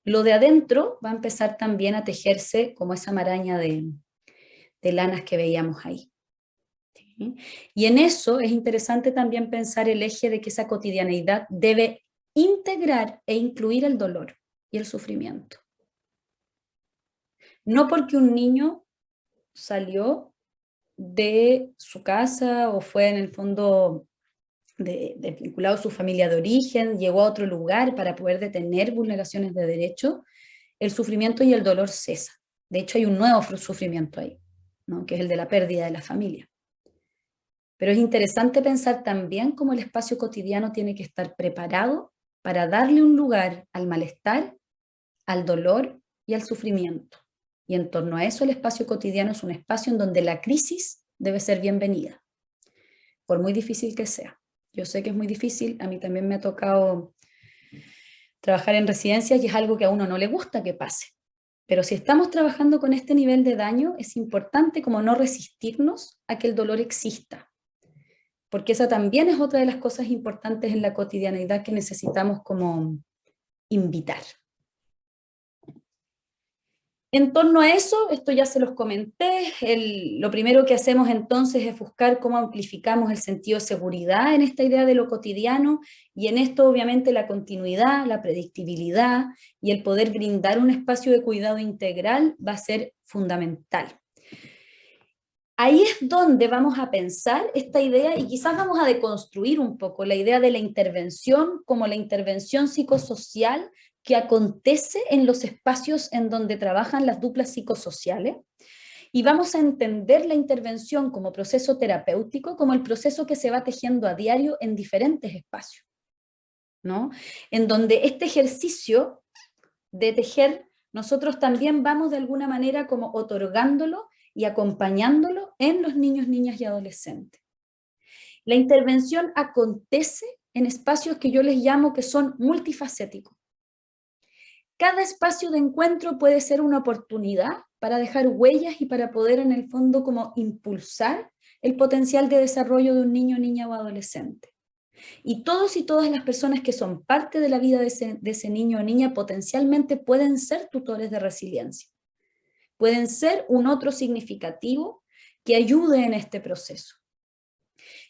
lo de adentro va a empezar también a tejerse como esa maraña de lanas que veíamos ahí. ¿Sí? Y en eso es interesante también pensar el eje de que esa cotidianeidad debe integrar e incluir el dolor y el sufrimiento. No porque un niño salió de su casa o fue en el fondo vinculado a su familia de origen, llegó a otro lugar para poder detener vulneraciones de derecho, el sufrimiento y el dolor cesa. De hecho, hay un nuevo sufrimiento ahí, ¿no? Que es el de la pérdida de la familia. Pero es interesante pensar también cómo el espacio cotidiano tiene que estar preparado para darle un lugar al malestar, al dolor y al sufrimiento. Y en torno a eso el espacio cotidiano es un espacio en donde la crisis debe ser bienvenida, por muy difícil que sea. Yo sé que es muy difícil, a mí también me ha tocado trabajar en residencias y es algo que a uno no le gusta que pase. Pero si estamos trabajando con este nivel de daño, es importante como no resistirnos a que el dolor exista, porque esa también es otra de las cosas importantes en la cotidianeidad que necesitamos como invitar. En torno a eso, esto ya se los comenté, lo primero que hacemos entonces es buscar cómo amplificamos el sentido de seguridad en esta idea de lo cotidiano, y en esto obviamente la continuidad, la predictibilidad y el poder brindar un espacio de cuidado integral va a ser fundamental. Ahí es donde vamos a pensar esta idea y quizás vamos a deconstruir un poco la idea de la intervención como la intervención psicosocial que acontece en los espacios en donde trabajan las duplas psicosociales, y vamos a entender la intervención como proceso terapéutico, como el proceso que se va tejiendo a diario en diferentes espacios, ¿no? En donde este ejercicio de tejer, nosotros también vamos de alguna manera como otorgándolo y acompañándolo en los niños, niñas y adolescentes. La intervención acontece en espacios que yo les llamo que son multifacéticos. Cada espacio de encuentro puede ser una oportunidad para dejar huellas y para poder en el fondo como impulsar el potencial de desarrollo de un niño, niña o adolescente. Y todos y todas las personas que son parte de la vida de ese niño o niña potencialmente pueden ser tutores de resiliencia. Pueden ser un otro significativo que ayude en este proceso.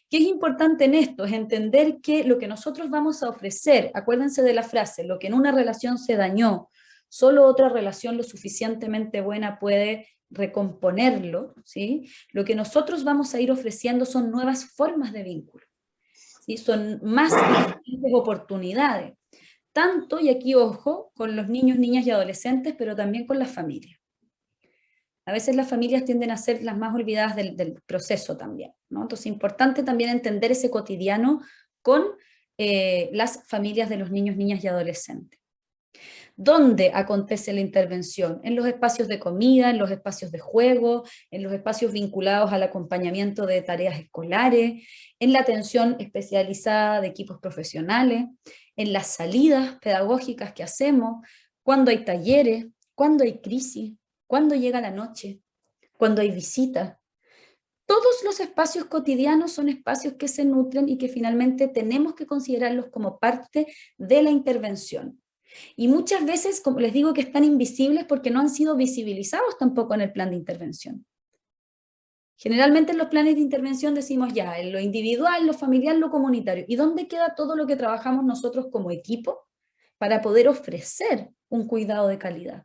¿Qué es importante en esto? Es entender que lo que nosotros vamos a ofrecer, acuérdense de la frase, lo que en una relación se dañó, solo otra relación lo suficientemente buena puede recomponerlo, ¿sí? Lo que nosotros vamos a ir ofreciendo son nuevas formas de vínculo, ¿sí? Son más oportunidades, tanto, y aquí ojo, con los niños, niñas y adolescentes, pero también con las familias. A veces las familias tienden a ser las más olvidadas del proceso también, ¿no? Entonces es importante también entender ese cotidiano con las familias de los niños, niñas y adolescentes. ¿Dónde acontece la intervención? En los espacios de comida, en los espacios de juego, en los espacios vinculados al acompañamiento de tareas escolares, en la atención especializada de equipos profesionales, en las salidas pedagógicas que hacemos, cuando hay talleres, cuando hay crisis, cuando llega la noche, cuando hay visitas. Todos los espacios cotidianos son espacios que se nutren y que finalmente tenemos que considerarlos como parte de la intervención. Y muchas veces, como les digo, que están invisibles porque no han sido visibilizados tampoco en el plan de intervención. Generalmente en los planes de intervención decimos ya, en lo individual, lo familiar, lo comunitario. ¿Y dónde queda todo lo que trabajamos nosotros como equipo para poder ofrecer un cuidado de calidad?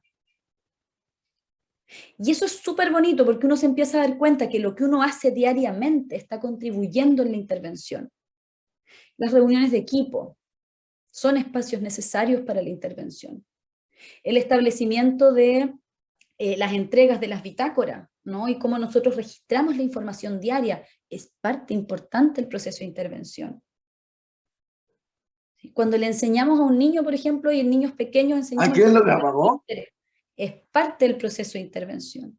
Y eso es súper bonito porque uno se empieza a dar cuenta que lo que uno hace diariamente está contribuyendo en la intervención. Las reuniones de equipo son espacios necesarios para la intervención. El establecimiento de las entregas de las bitácoras, ¿no? Y cómo nosotros registramos la información diaria es parte importante del proceso de intervención. Cuando le enseñamos a un niño, por ejemplo, y en niños pequeños
¿A
enseñamos...
quién lo grabamos?
Es parte del proceso de intervención.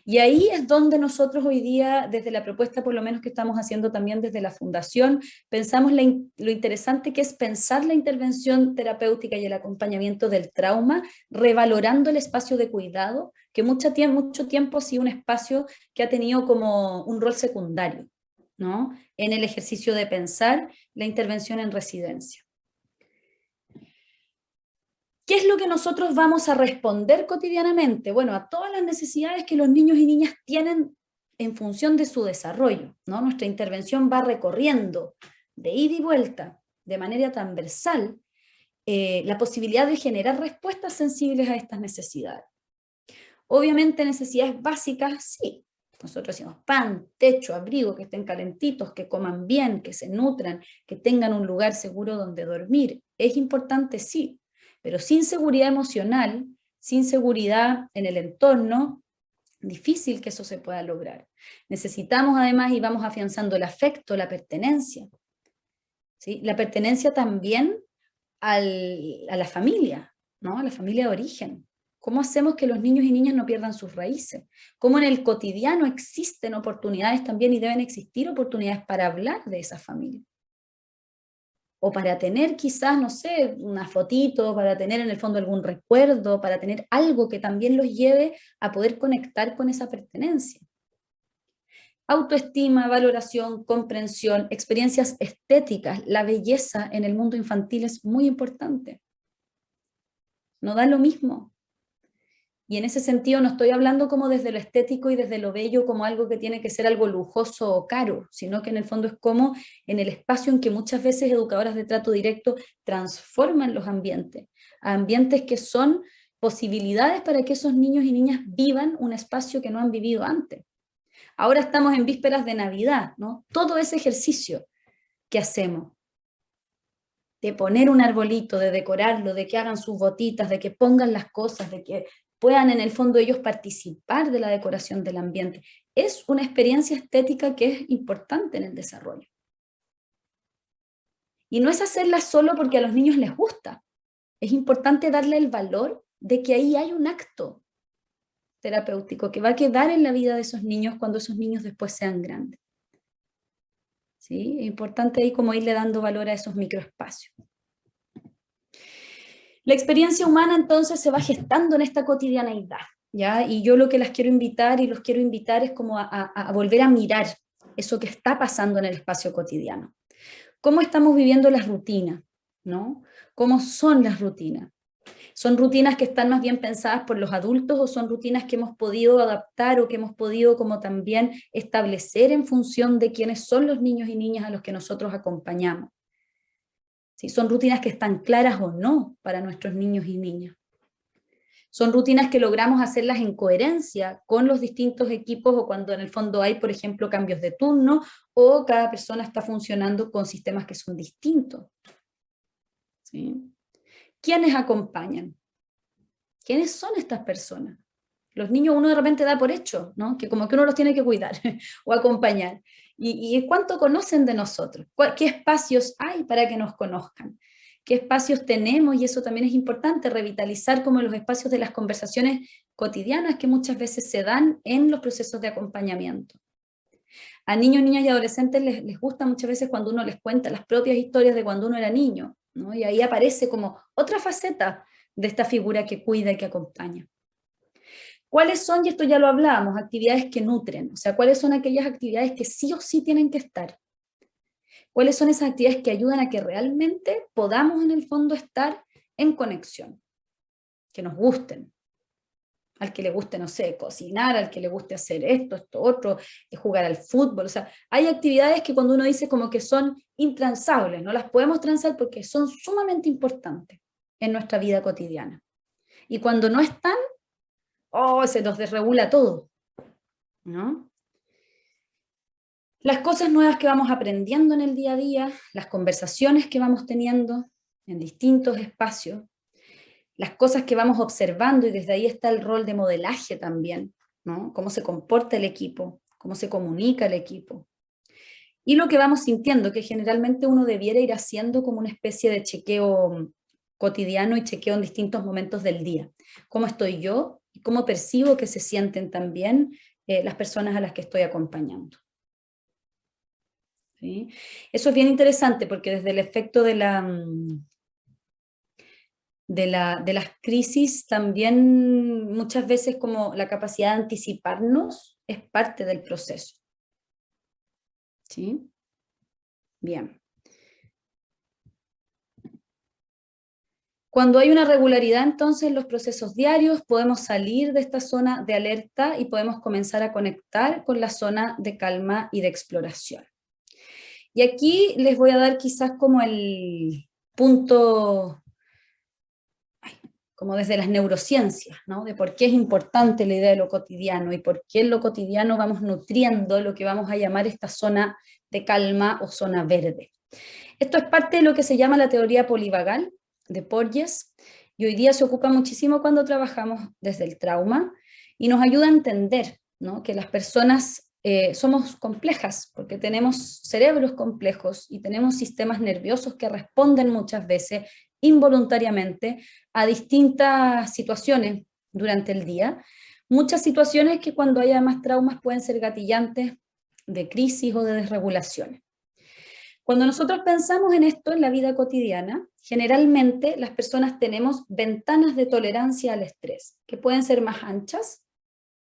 Y ahí es donde nosotros hoy día, desde la propuesta por lo menos que estamos haciendo también desde la Fundación, pensamos lo interesante que es pensar la intervención terapéutica y el acompañamiento del trauma, revalorando el espacio de cuidado, que mucho tiempo ha sido un espacio que ha tenido como un rol secundario, ¿no? En el ejercicio de pensar la intervención en residencia. ¿Qué es lo que nosotros vamos a responder cotidianamente? Bueno, a todas las necesidades que los niños y niñas tienen en función de su desarrollo, ¿no? Nuestra intervención va recorriendo de ida y vuelta, de manera transversal, la posibilidad de generar respuestas sensibles a estas necesidades. Obviamente necesidades básicas, sí. Nosotros decimos pan, techo, abrigo, que estén calentitos, que coman bien, que se nutran, que tengan un lugar seguro donde dormir. Es importante, sí, pero sin seguridad emocional, sin seguridad en el entorno, difícil que eso se pueda lograr. Necesitamos además, y vamos afianzando el afecto, la pertenencia. ¿Sí? La pertenencia también a la familia, ¿no? A la familia de origen. ¿Cómo hacemos que los niños y niñas no pierdan sus raíces? ¿Cómo en el cotidiano existen oportunidades también y deben existir oportunidades para hablar de esa familia? O para tener quizás, no sé, una fotito, para tener en el fondo algún recuerdo, para tener algo que también los lleve a poder conectar con esa pertenencia. Autoestima, valoración, comprensión, experiencias estéticas, la belleza en el mundo infantil es muy importante. No da lo mismo. Y en ese sentido no estoy hablando como desde lo estético y desde lo bello como algo que tiene que ser algo lujoso o caro, sino que en el fondo es como en el espacio en que muchas veces educadoras de trato directo transforman los ambientes, a ambientes que son posibilidades para que esos niños y niñas vivan un espacio que no han vivido antes. Ahora estamos en vísperas de Navidad, ¿no? Todo ese ejercicio que hacemos, de poner un arbolito, de decorarlo, de que hagan sus botitas, de que pongan las cosas, de que puedan en el fondo ellos participar de la decoración del ambiente. Es una experiencia estética que es importante en el desarrollo. Y no es hacerla solo porque a los niños les gusta. Es importante darle el valor de que ahí hay un acto terapéutico que va a quedar en la vida de esos niños cuando esos niños después sean grandes. ¿Sí? Es importante ahí como irle dando valor a esos microespacios. La experiencia humana entonces se va gestando en esta cotidianeidad, ¿ya? Y yo lo que las quiero invitar y los quiero invitar es como a volver a mirar eso que está pasando en el espacio cotidiano. ¿Cómo estamos viviendo las rutinas? ¿No? ¿Cómo son las rutinas? ¿Son rutinas que están más bien pensadas por los adultos o son rutinas que hemos podido adaptar o que hemos podido como también establecer en función de quiénes son los niños y niñas a los que nosotros acompañamos? ¿Sí? ¿Son rutinas que están claras o no para nuestros niños y niñas? Son rutinas que logramos hacerlas en coherencia con los distintos equipos o cuando en el fondo hay, por ejemplo, cambios de turno o cada persona está funcionando con sistemas que son distintos. ¿Sí? ¿Quiénes acompañan? ¿Quiénes son estas personas? Los niños uno de repente da por hecho, ¿no? Que como que uno los tiene que cuidar o acompañar. ¿Y cuánto conocen de nosotros? ¿Qué espacios hay para que nos conozcan? ¿Qué espacios tenemos? Y eso también es importante, revitalizar como los espacios de las conversaciones cotidianas que muchas veces se dan en los procesos de acompañamiento. A niños, niñas y adolescentes les gusta muchas veces cuando uno les cuenta las propias historias de cuando uno era niño, ¿no? Y ahí aparece como otra faceta de esta figura que cuida y que acompaña. ¿Cuáles son, y esto ya lo hablábamos, actividades que nutren? O sea, ¿cuáles son aquellas actividades que sí o sí tienen que estar? ¿Cuáles son esas actividades que ayudan a que realmente podamos en el fondo estar en conexión? Que nos gusten. Al que le guste, no sé, cocinar, al que le guste hacer esto, esto, otro, jugar al fútbol. O sea, hay actividades que cuando uno dice como que son intransables, no las podemos transar porque son sumamente importantes en nuestra vida cotidiana. Y cuando no están, se nos desregula todo, ¿no? Las cosas nuevas que vamos aprendiendo en el día a día, las conversaciones que vamos teniendo en distintos espacios, las cosas que vamos observando, y desde ahí está el rol de modelaje también, ¿no? Cómo se comporta el equipo, cómo se comunica el equipo. y lo que vamos sintiendo, que generalmente uno debiera ir haciendo como una especie de chequeo cotidiano y chequeo en distintos momentos del día. ¿Cómo estoy yo? Y cómo percibo que se sienten también las personas a las que estoy acompañando. ¿Sí? Eso es bien interesante porque desde el efecto de las crisis también muchas veces como la capacidad de anticiparnos es parte del proceso. ¿Sí? Bien. Cuando hay una regularidad entonces en los procesos diarios, podemos salir de esta zona de alerta y podemos comenzar a conectar con la zona de calma y de exploración. Y aquí les voy a dar quizás como el punto, como desde las neurociencias, ¿no? De por qué es importante la idea de lo cotidiano y por qué en lo cotidiano vamos nutriendo lo que vamos a llamar esta zona de calma o zona verde. Esto es parte de lo que se llama la teoría polivagal de Porges, y hoy día se ocupa muchísimo cuando trabajamos desde el trauma, y nos ayuda a entender, ¿no?, que las personas somos complejas, porque tenemos cerebros complejos y tenemos sistemas nerviosos que responden muchas veces involuntariamente a distintas situaciones durante el día, muchas situaciones que cuando haya más traumas pueden ser gatillantes de crisis o de desregulaciones. Cuando nosotros pensamos en esto en la vida cotidiana, generalmente las personas tenemos ventanas de tolerancia al estrés, que pueden ser más anchas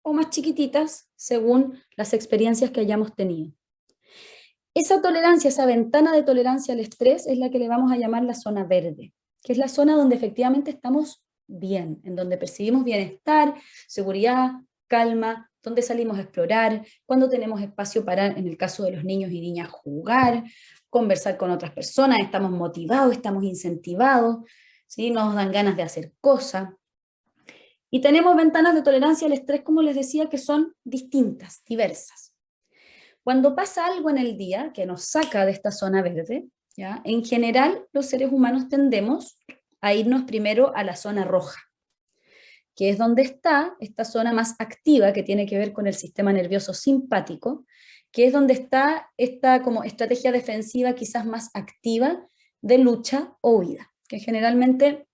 o más chiquititas según las experiencias que hayamos tenido. Esa tolerancia, esa ventana de tolerancia al estrés es la que le vamos a llamar la zona verde, que es la zona donde efectivamente estamos bien, en donde percibimos bienestar, seguridad, calma, donde salimos a explorar, cuando tenemos espacio para, en el caso de los niños y niñas, jugar, conversar con otras personas, estamos motivados, estamos incentivados, ¿sí?, nos dan ganas de hacer cosas. Y tenemos ventanas de tolerancia al estrés, como les decía, que son distintas, diversas. Cuando pasa algo en el día que nos saca de esta zona verde, ¿ya?, en general los seres humanos tendemos a irnos primero a la zona roja, que es donde está esta zona más activa que tiene que ver con el sistema nervioso simpático, que es donde está esta como estrategia defensiva quizás más activa de lucha o huida, que generalmente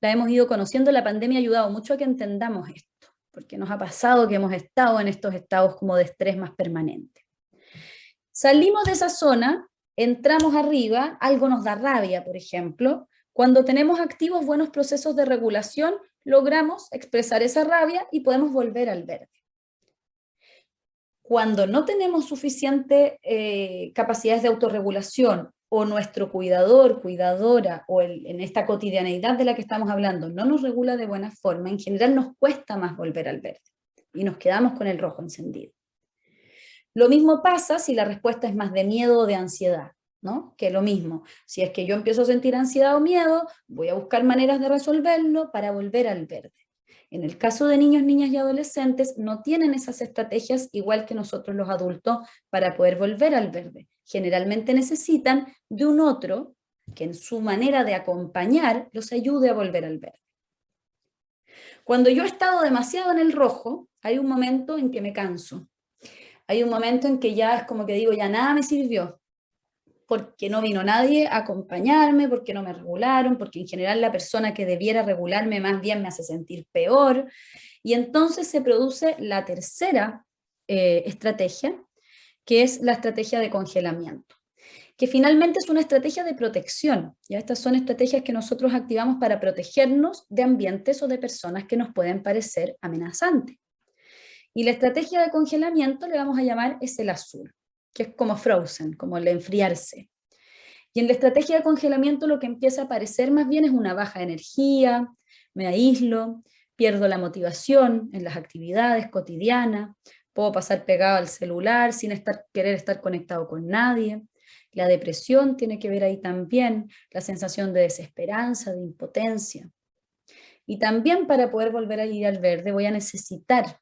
la hemos ido conociendo. La pandemia ha ayudado mucho a que entendamos esto, porque nos ha pasado que hemos estado en estos estados como de estrés más permanente. Salimos de esa zona, entramos arriba, algo nos da rabia, por ejemplo. Cuando tenemos activos buenos procesos de regulación, logramos expresar esa rabia y podemos volver al verde. Cuando no tenemos suficiente capacidades de autorregulación, o nuestro cuidador, cuidadora, o en esta cotidianeidad de la que estamos hablando, no nos regula de buena forma, en general nos cuesta más volver al verde, y nos quedamos con el rojo encendido. Lo mismo pasa si la respuesta es más de miedo o de ansiedad, ¿no? Que lo mismo, si es que yo empiezo a sentir ansiedad o miedo, voy a buscar maneras de resolverlo para volver al verde. En el caso de niños, niñas y adolescentes, no tienen esas estrategias igual que nosotros los adultos para poder volver al verde. Generalmente necesitan de un otro que en su manera de acompañar los ayude a volver al verde. Cuando yo he estado demasiado en el rojo, hay un momento en que me canso. Hay un momento en que ya es como que digo, ya nada me sirvió, porque no vino nadie a acompañarme, porque no me regularon, porque en general la persona que debiera regularme más bien me hace sentir peor. Y entonces se produce la tercera estrategia, que es la estrategia de congelamiento, que finalmente es una estrategia de protección. ¿Ya? Estas son estrategias que nosotros activamos para protegernos de ambientes o de personas que nos pueden parecer amenazantes. Y la estrategia de congelamiento le vamos a llamar es el azul, que es como frozen, como el enfriarse. Y en la estrategia de congelamiento lo que empieza a aparecer más bien es una baja de energía, me aíslo, pierdo la motivación en las actividades cotidianas, puedo pasar pegado al celular sin querer estar conectado con nadie. La depresión tiene que ver ahí también, la sensación de desesperanza, de impotencia. Y también para poder volver a ir al verde voy a necesitar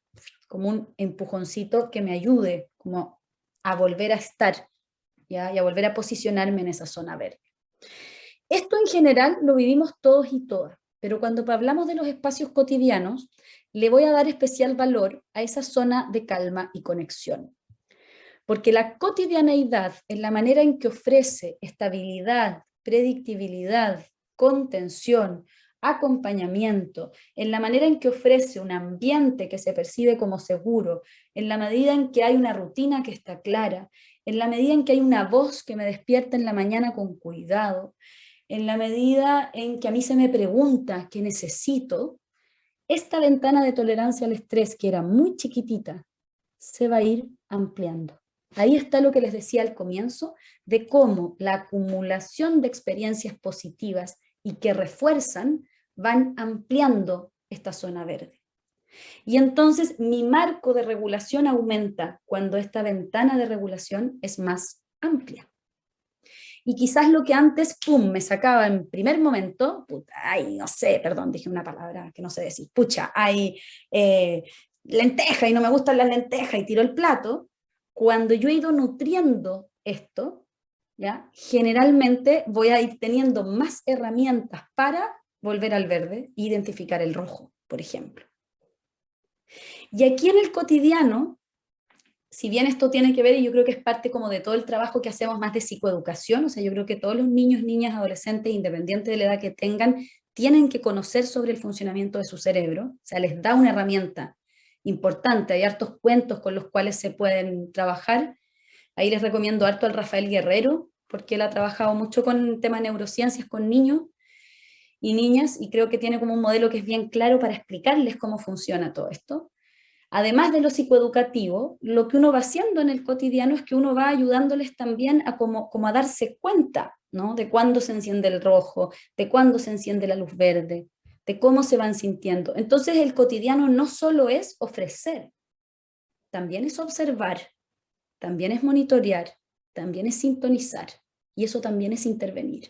como un empujoncito que me ayude como a volver a estar, ¿ya? Y a volver a posicionarme en esa zona verde. Esto en general lo vivimos todos y todas, pero cuando hablamos de los espacios cotidianos, le voy a dar especial valor a esa zona de calma y conexión. Porque la cotidianeidad, en la manera en que ofrece estabilidad, predictibilidad, contención, acompañamiento, en la manera en que ofrece un ambiente que se percibe como seguro, en la medida en que hay una rutina que está clara, en la medida en que hay una voz que me despierta en la mañana con cuidado, en la medida en que a mí se me pregunta qué necesito, esta ventana de tolerancia al estrés, que era muy chiquitita, se va a ir ampliando. Ahí está lo que les decía al comienzo, de cómo la acumulación de experiencias positivas y que refuerzan van ampliando esta zona verde. Y entonces mi marco de regulación aumenta cuando esta ventana de regulación es más amplia. Y quizás lo que antes, pum, me sacaba en primer momento, puta, ay, no sé, perdón, dije una palabra que no sé decir, pucha, hay lenteja y no me gustan las lentejas y tiro el plato, cuando yo he ido nutriendo esto, ¿ya? Generalmente voy a ir teniendo más herramientas para volver al verde e identificar el rojo, por ejemplo. Y aquí en el cotidiano, si bien esto tiene que ver, y yo creo que es parte como de todo el trabajo que hacemos más de psicoeducación, o sea, yo creo que todos los niños, niñas, adolescentes, independiente de la edad que tengan, tienen que conocer sobre el funcionamiento de su cerebro, o sea, les da una herramienta importante, hay hartos cuentos con los cuales se pueden trabajar, ahí les recomiendo harto al Rafael Guerrero, porque él ha trabajado mucho con el tema de neurociencias con niños y niñas, y creo que tiene como un modelo que es bien claro para explicarles cómo funciona todo esto. Además de lo psicoeducativo, lo que uno va haciendo en el cotidiano es que uno va ayudándoles también a como a darse cuenta, ¿no? De cuándo se enciende el rojo, de cuándo se enciende la luz verde, de cómo se van sintiendo. Entonces el cotidiano no solo es ofrecer, también es observar, también es monitorear, también es sintonizar, y eso también es intervenir.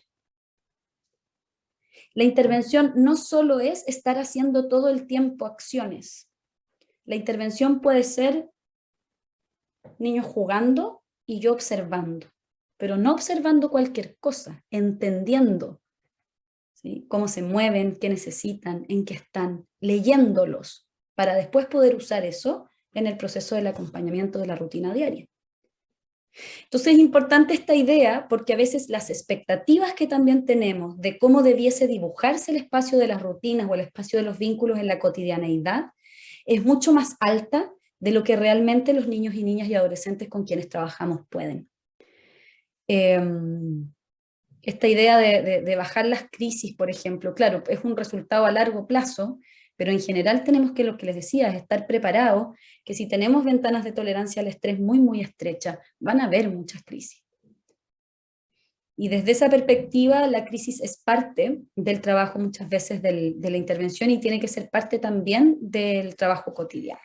La intervención no solo es estar haciendo todo el tiempo acciones. La intervención puede ser niños jugando y yo observando, pero no observando cualquier cosa, entendiendo, ¿sí? Cómo se mueven, qué necesitan, en qué están, leyéndolos, para después poder usar eso en el proceso del acompañamiento de la rutina diaria. Entonces es importante esta idea porque a veces las expectativas que también tenemos de cómo debiese dibujarse el espacio de las rutinas o el espacio de los vínculos en la cotidianeidad es mucho más alta de lo que realmente los niños y niñas y adolescentes con quienes trabajamos pueden. Esta idea de bajar las crisis, por ejemplo, claro, es un resultado a largo plazo, pero en general tenemos que, lo que les decía, es estar preparados, que si tenemos ventanas de tolerancia al estrés muy, muy estrechas, van a haber muchas crisis. Y desde esa perspectiva, la crisis es parte del trabajo muchas veces de la intervención y tiene que ser parte también del trabajo cotidiano.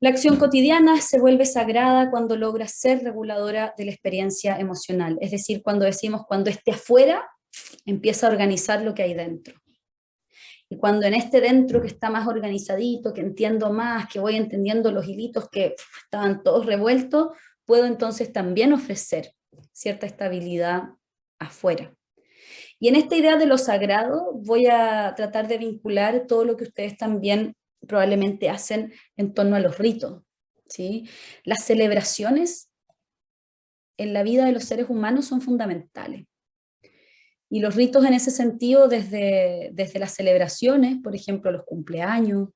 La acción cotidiana se vuelve sagrada cuando logra ser reguladora de la experiencia emocional, es decir, cuando decimos cuando esté afuera, empieza a organizar lo que hay dentro. Y cuando en este dentro que está más organizadito, que entiendo más, que voy entendiendo los hilitos que estaban todos revueltos, puedo entonces también ofrecer cierta estabilidad afuera. Y en esta idea de lo sagrado voy a tratar de vincular todo lo que ustedes también probablemente hacen en torno a los ritos, ¿sí? Las celebraciones en la vida de los seres humanos son fundamentales. Y los ritos en ese sentido, desde las celebraciones, por ejemplo, los cumpleaños,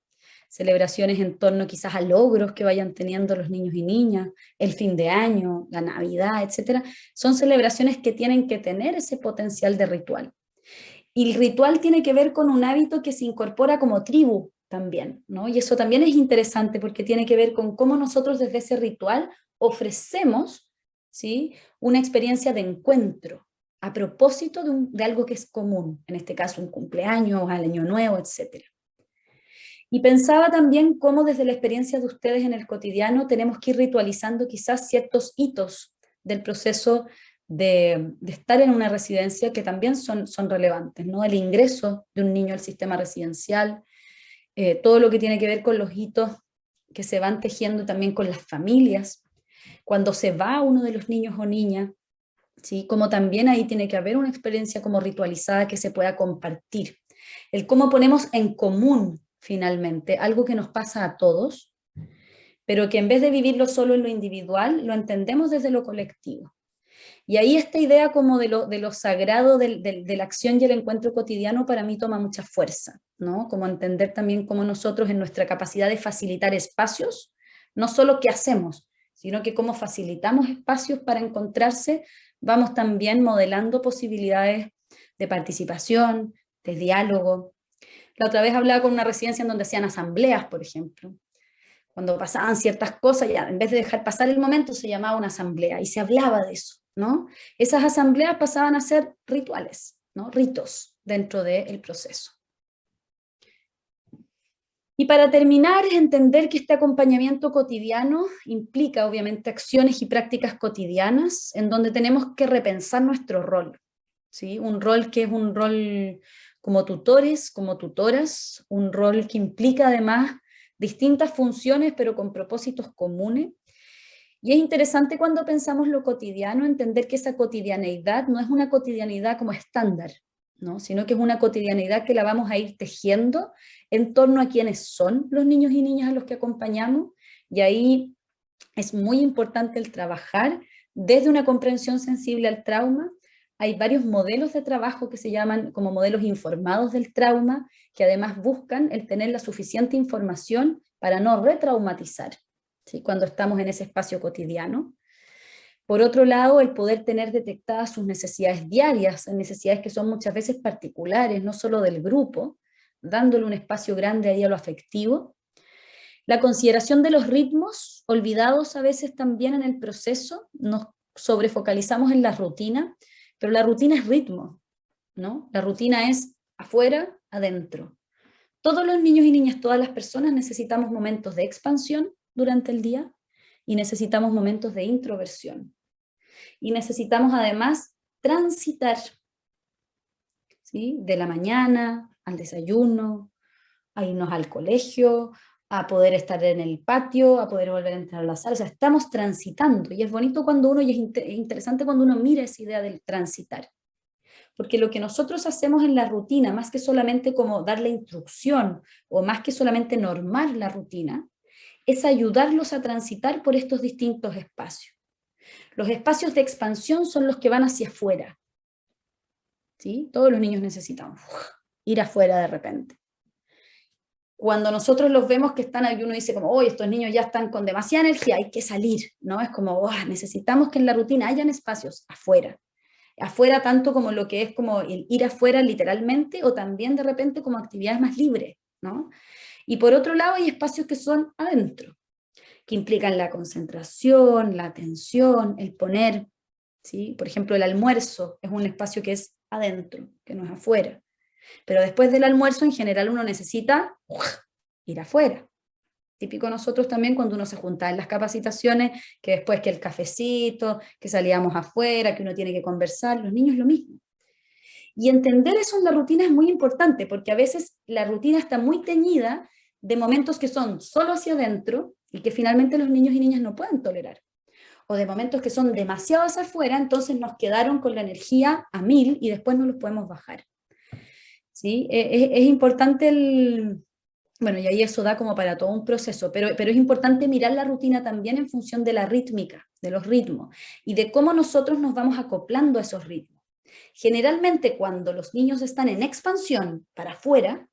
celebraciones en torno quizás a logros que vayan teniendo los niños y niñas, el fin de año, la Navidad, etcétera, son celebraciones que tienen que tener ese potencial de ritual. Y el ritual tiene que ver con un hábito que se incorpora como tribu también, ¿no? Y eso también es interesante porque tiene que ver con cómo nosotros desde ese ritual ofrecemos, ¿sí?, una experiencia de encuentro a propósito de algo que es común, en este caso un cumpleaños, al año nuevo, etcétera. Y pensaba también cómo desde la experiencia de ustedes en el cotidiano tenemos que ir ritualizando quizás ciertos hitos del proceso de estar en una residencia que también son relevantes, ¿no? El ingreso de un niño al sistema residencial, todo lo que tiene que ver con los hitos que se van tejiendo también con las familias, cuando se va uno de los niños o niñas, ¿sí? Como también ahí tiene que haber una experiencia como ritualizada que se pueda compartir. El cómo ponemos en común finalmente algo que nos pasa a todos, pero que en vez de vivirlo solo en lo individual, lo entendemos desde lo colectivo. Y ahí esta idea como de lo sagrado de la acción y el encuentro cotidiano para mí toma mucha fuerza, ¿no? Como entender también cómo nosotros en nuestra capacidad de facilitar espacios, no solo qué hacemos, sino que cómo facilitamos espacios para encontrarse, vamos también modelando posibilidades de participación, de diálogo. La otra vez hablaba con una residencia en donde hacían asambleas, por ejemplo. Cuando pasaban ciertas cosas, ya en vez de dejar pasar el momento, se llamaba una asamblea y se hablaba de eso, ¿no? Esas asambleas pasaban a ser rituales, ¿no? Ritos dentro del proceso. Y para terminar, entender que este acompañamiento cotidiano implica obviamente acciones y prácticas cotidianas en donde tenemos que repensar nuestro rol, ¿sí? Un rol que es un rol como tutores, como tutoras, un rol que implica además distintas funciones pero con propósitos comunes. Y es interesante cuando pensamos lo cotidiano, entender que esa cotidianeidad no es una cotidianidad como estándar, ¿no? Sino que es una cotidianidad que la vamos a ir tejiendo en torno a quienes son los niños y niñas a los que acompañamos, y ahí es muy importante el trabajar desde una comprensión sensible al trauma. Hay varios modelos de trabajo que se llaman como modelos informados del trauma, que además buscan el tener la suficiente información para no retraumatizar, ¿sí? Cuando estamos en ese espacio cotidiano. Por otro lado, el poder tener detectadas sus necesidades diarias, necesidades que son muchas veces particulares, no solo del grupo, dándole un espacio grande ahí a lo afectivo. La consideración de los ritmos, olvidados a veces también en el proceso, nos sobrefocalizamos en la rutina, pero la rutina es ritmo, ¿no? La rutina es afuera, adentro. Todos los niños y niñas, todas las personas necesitamos momentos de expansión durante el día y necesitamos momentos de introversión. Y necesitamos además transitar, ¿sí? De la mañana al desayuno, a irnos al colegio, a poder estar en el patio, a poder volver a entrar a la sala. O sea, estamos transitando y es bonito cuando uno, y es interesante cuando uno mira esa idea del transitar. Porque lo que nosotros hacemos en la rutina, más que solamente como darle instrucción o más que solamente normar la rutina, es ayudarlos a transitar por estos distintos espacios. Los espacios de expansión son los que van hacia afuera, ¿sí? Todos los niños necesitan ir afuera de repente. Cuando nosotros los vemos que están ahí, uno dice como, oye, estos niños ya están con demasiada energía, hay que salir, ¿no? Es como, oh, necesitamos que en la rutina hayan espacios afuera. Afuera tanto como lo que es como el ir afuera literalmente, o también de repente como actividades más libres, ¿no? Y por otro lado hay espacios que son adentro, que implican la concentración, la atención, el poner, ¿sí? Por ejemplo, el almuerzo es un espacio que es adentro, que no es afuera. Pero después del almuerzo, en general, uno necesita ir afuera. Típico nosotros también cuando uno se junta en las capacitaciones, que después que el cafecito, que salíamos afuera, que uno tiene que conversar, los niños lo mismo. Y entender eso en la rutina es muy importante, porque a veces la rutina está muy teñida de momentos que son solo hacia adentro y que finalmente los niños y niñas no pueden tolerar. O de momentos que son demasiado hacia afuera, entonces nos quedaron con la energía a 1000 y después no los podemos bajar. ¿Sí? Es importante bueno, y ahí eso da como para todo un proceso, pero es importante mirar la rutina también en función de la rítmica, de los ritmos, y de cómo nosotros nos vamos acoplando a esos ritmos. Generalmente cuando los niños están en expansión para afuera,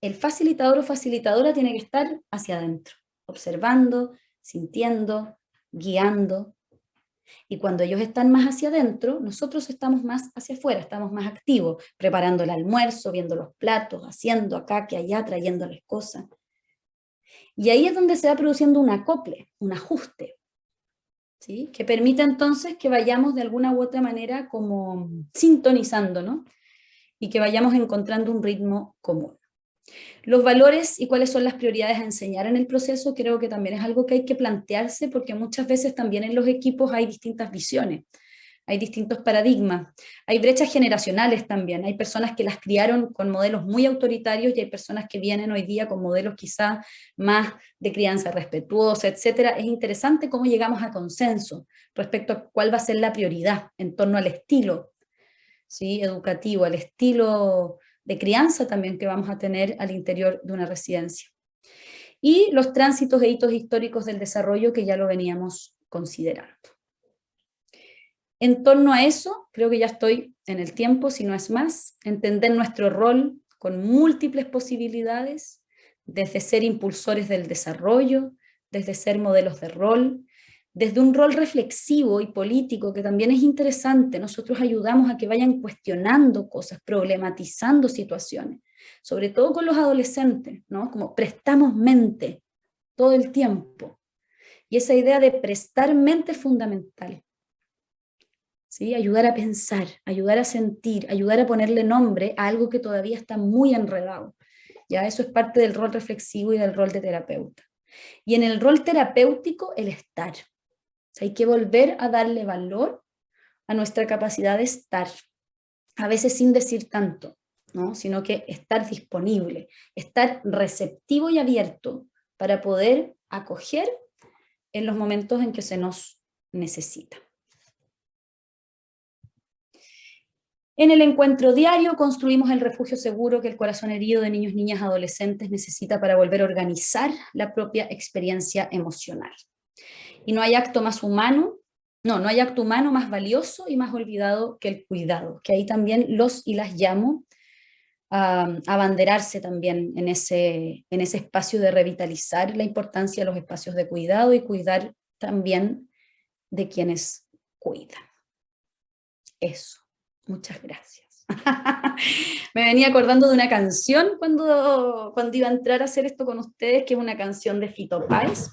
el facilitador o facilitadora tiene que estar hacia adentro, observando, sintiendo, guiando. Y cuando ellos están más hacia adentro, nosotros estamos más hacia afuera, estamos más activos, preparando el almuerzo, viendo los platos, haciendo acá, que allá, trayéndoles cosas. Y ahí es donde se va produciendo un acople, un ajuste, ¿sí? Que permite entonces que vayamos de alguna u otra manera como sintonizando, ¿no? Y que vayamos encontrando un ritmo común. Los valores y cuáles son las prioridades a enseñar en el proceso creo que también es algo que hay que plantearse porque muchas veces también en los equipos hay distintas visiones, hay distintos paradigmas, hay brechas generacionales también, hay personas que las criaron con modelos muy autoritarios y hay personas que vienen hoy día con modelos quizá más de crianza respetuosa, etcétera. Es interesante cómo llegamos a consenso respecto a cuál va a ser la prioridad en torno al estilo, ¿sí? Educativo, al estilo de crianza también que vamos a tener al interior de una residencia. y los tránsitos e hitos históricos del desarrollo que ya lo veníamos considerando. En torno a eso, creo que ya estoy en el tiempo, si no es más, entender nuestro rol con múltiples posibilidades, desde ser impulsores del desarrollo, desde ser modelos de rol, desde un rol reflexivo y político que también es interesante. Nosotros ayudamos a que vayan cuestionando cosas, problematizando situaciones, sobre todo con los adolescentes, ¿no? Como prestamos mente todo el tiempo. Y esa idea de prestar mente es fundamental. ¿Sí? Ayudar a pensar, ayudar a sentir, ayudar a ponerle nombre a algo que todavía está muy enredado. Ya eso es parte del rol reflexivo y del rol de terapeuta. Y en el rol terapéutico, el estar. O sea, hay que volver a darle valor a nuestra capacidad de estar, a veces sin decir tanto, ¿no? Sino que estar disponible, estar receptivo y abierto para poder acoger en los momentos en que se nos necesita. En el encuentro diario construimos el refugio seguro que el corazón herido de niños, niñas, adolescentes necesita para volver a organizar la propia experiencia emocional. Y no hay acto más humano, no hay acto humano más valioso y más olvidado que el cuidado, que ahí también los y las llamo a abanderarse también en ese espacio de revitalizar la importancia de los espacios de cuidado y cuidar también de quienes cuidan. Eso. Muchas gracias. Me venía acordando de una canción cuando iba a entrar a hacer esto con ustedes, que es una canción de Fito Páez,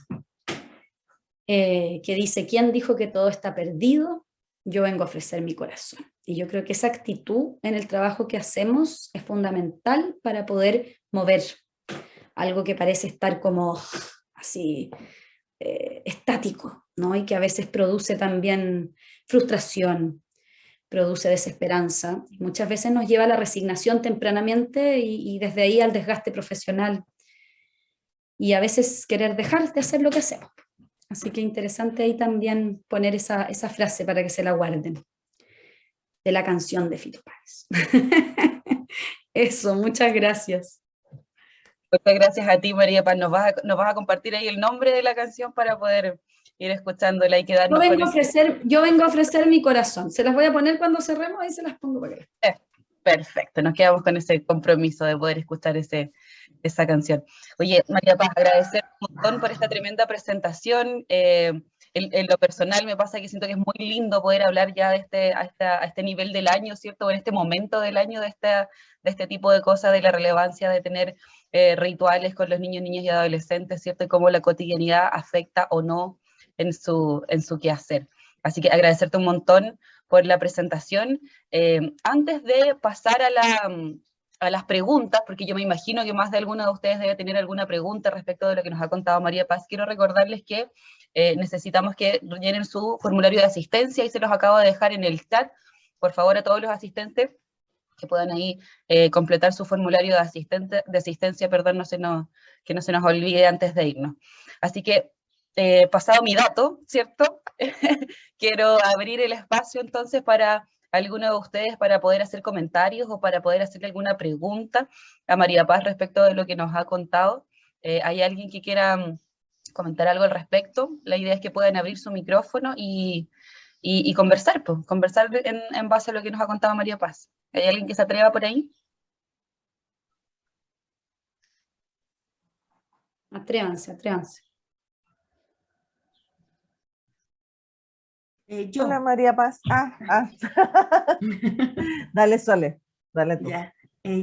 que dice: ¿quién dijo que todo está perdido? Yo vengo a ofrecer mi corazón. Y yo creo que esa actitud en el trabajo que hacemos es fundamental para poder mover algo que parece estar como así estático, ¿no? Y que a veces produce también frustración, produce desesperanza, y muchas veces nos lleva a la resignación tempranamente y desde ahí al desgaste profesional, y a veces querer dejar de hacer lo que hacemos. Así que interesante ahí también poner esa frase para que se la guarden, de la canción de Fito Páez. Eso, muchas gracias.
Muchas gracias a ti, María Paz. Nos vas a compartir ahí el nombre de la canción para poder ir escuchándola y quedarnos
yo vengo a ofrecer mi corazón. Se las voy a poner cuando cerremos, ahí se las pongo para que...
Perfecto, nos quedamos con ese compromiso de poder escuchar esa canción. Oye, María Paz, agradecer un montón por esta tremenda presentación. En lo personal me pasa que siento que es muy lindo poder hablar ya a este nivel del año, ¿cierto? O en este momento del año de este tipo de cosas, de la relevancia de tener rituales con los niños, niñas y adolescentes, ¿cierto? Y cómo la cotidianidad afecta o no en su quehacer. Así que agradecerte un montón por la presentación. Antes de pasar a las preguntas, porque yo me imagino que más de alguno de ustedes debe tener alguna pregunta respecto de lo que nos ha contado María Paz, quiero recordarles que necesitamos que llenen su formulario de asistencia, y se los acabo de dejar en el chat. Por favor, a todos los asistentes que puedan ahí completar su formulario de asistencia, perdón, que no se nos olvide antes de irnos. Así que, pasado mi dato, ¿cierto? Quiero abrir el espacio entonces para alguno de ustedes para poder hacer comentarios o para poder hacerle alguna pregunta a María Paz respecto de lo que nos ha contado. ¿Hay alguien que quiera comentar algo al respecto? La idea es que puedan abrir su micrófono y conversar, pues, conversar en base a lo que nos ha contado María Paz. ¿Hay alguien que se atreva por ahí?
Atrévanse.
Yo.
Hola, María Paz. Dale, Sole, dale tú.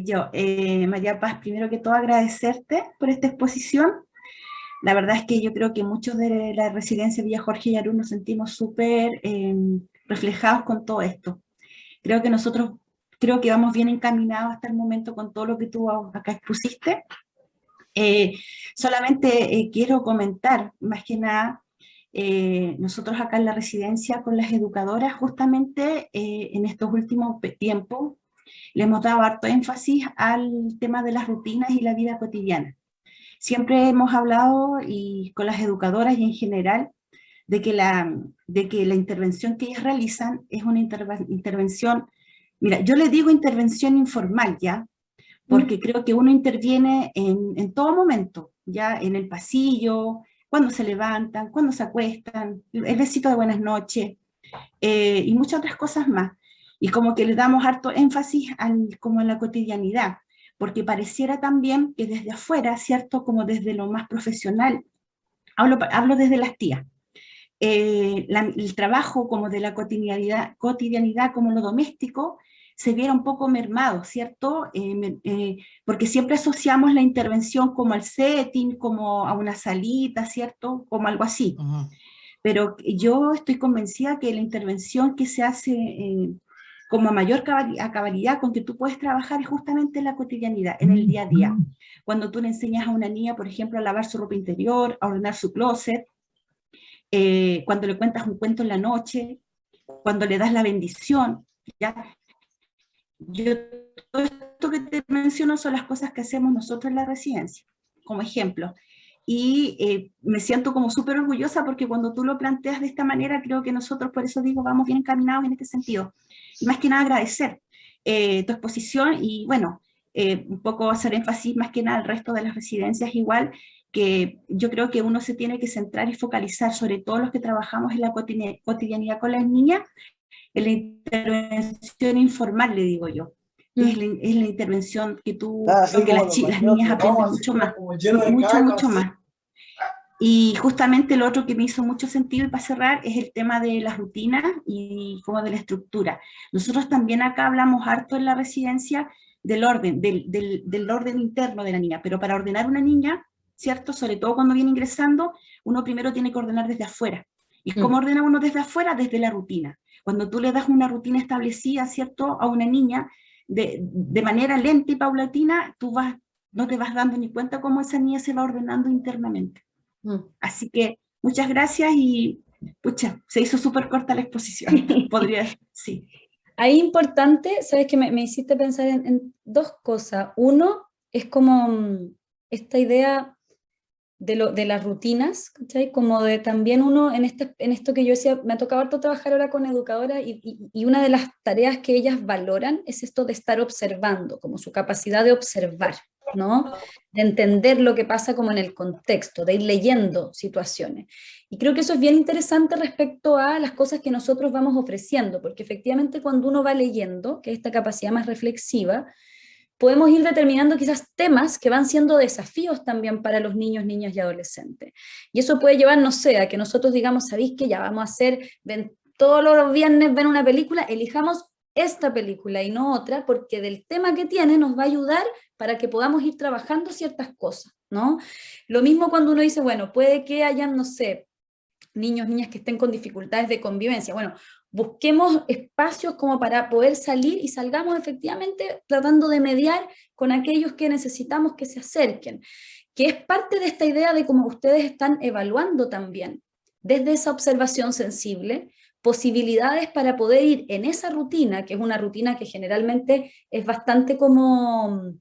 Ya, María Paz, primero que todo agradecerte por esta exposición. La verdad es que yo creo que muchos de la residencia Villa Jorge Yarur nos sentimos súper reflejados con todo esto. Creo que vamos bien encaminados hasta el momento con todo lo que tú acá expusiste. Solamente quiero comentar, más que nada, nosotros acá en la residencia con las educadoras, justamente en estos últimos tiempos, le hemos dado harto énfasis al tema de las rutinas y la vida cotidiana. Siempre hemos hablado y con las educadoras y en general de que la intervención que ellas realizan es una intervención, mira, yo le digo intervención informal ya, porque creo que uno interviene en todo momento, ya en el pasillo, cuando se levantan, cuando se acuestan, el besito de buenas noches, y muchas otras cosas más. Y como que le damos harto énfasis como en la cotidianidad, porque pareciera también que desde afuera, ¿cierto? Como desde lo más profesional, hablo desde las tías, el trabajo como de la cotidianidad como lo doméstico, se viera un poco mermado, ¿cierto? Porque siempre asociamos la intervención como al setting, como a una salita, ¿cierto? Como algo así. Pero yo estoy convencida que la intervención que se hace como a mayor cabalidad con que tú puedes trabajar es justamente en la cotidianidad, en el día a día. Cuando tú le enseñas a una niña, por ejemplo, a lavar su ropa interior, a ordenar su closet, cuando le cuentas un cuento en la noche, cuando le das la bendición, ¿ya? Yo, todo esto que te menciono son las cosas que hacemos nosotros en la residencia, como ejemplo. Y me siento como súper orgullosa porque cuando tú lo planteas de esta manera, creo que nosotros, por eso digo, vamos bien encaminados en este sentido. Y más que nada agradecer tu exposición y bueno, un poco hacer énfasis más que nada al resto de las residencias igual, que yo creo que uno se tiene que centrar y focalizar sobre todos los que trabajamos en la cotidianidad con las niñas, en la intervención informal, le digo yo. Es la intervención que tú, que las niñas aprenden mucho más, mucho más. Y justamente lo otro que me hizo mucho sentido, y para cerrar, es el tema de las rutinas y como de la estructura. Nosotros también acá hablamos harto en la residencia del orden, del orden interno de la niña, pero para ordenar una niña, ¿cierto? Sobre todo cuando viene ingresando, uno primero tiene que ordenar desde afuera. ¿Y cómo ordena uno desde afuera? Desde la rutina. Cuando tú le das una rutina establecida, ¿cierto?, a una niña, de manera lenta y paulatina, no te vas dando ni cuenta cómo esa niña se va ordenando internamente. Así que muchas gracias y pucha, se hizo súper corta la exposición. Podría, sí.
Ahí importante, sabes que me hiciste pensar en dos cosas. Uno, es como esta idea de las rutinas, ¿cachai? Como de también uno, en esto que yo decía, me ha tocado harto trabajar ahora con educadoras y una de las tareas que ellas valoran es esto de estar observando, como su capacidad de observar, ¿no? De entender lo que pasa como en el contexto, de ir leyendo situaciones. Y creo que eso es bien interesante respecto a las cosas que nosotros vamos ofreciendo, porque efectivamente cuando uno va leyendo, que es esta capacidad más reflexiva, podemos ir determinando quizás temas que van siendo desafíos también para los niños, niñas y adolescentes. Y eso puede llevar, no sé, a que nosotros digamos, ¿sabéis que ya vamos a hacer, todos los viernes ven una película, elijamos esta película y no otra, porque del tema que tiene nos va a ayudar para que podamos ir trabajando ciertas cosas, ¿no? Lo mismo cuando uno dice, bueno, puede que hayan, no sé, niños, niñas que estén con dificultades de convivencia. Bueno, busquemos espacios como para poder salir y salgamos efectivamente tratando de mediar con aquellos que necesitamos que se acerquen, que es parte de esta idea de cómo ustedes están evaluando también, desde esa observación sensible, posibilidades para poder ir en esa rutina, que es una rutina que generalmente es bastante como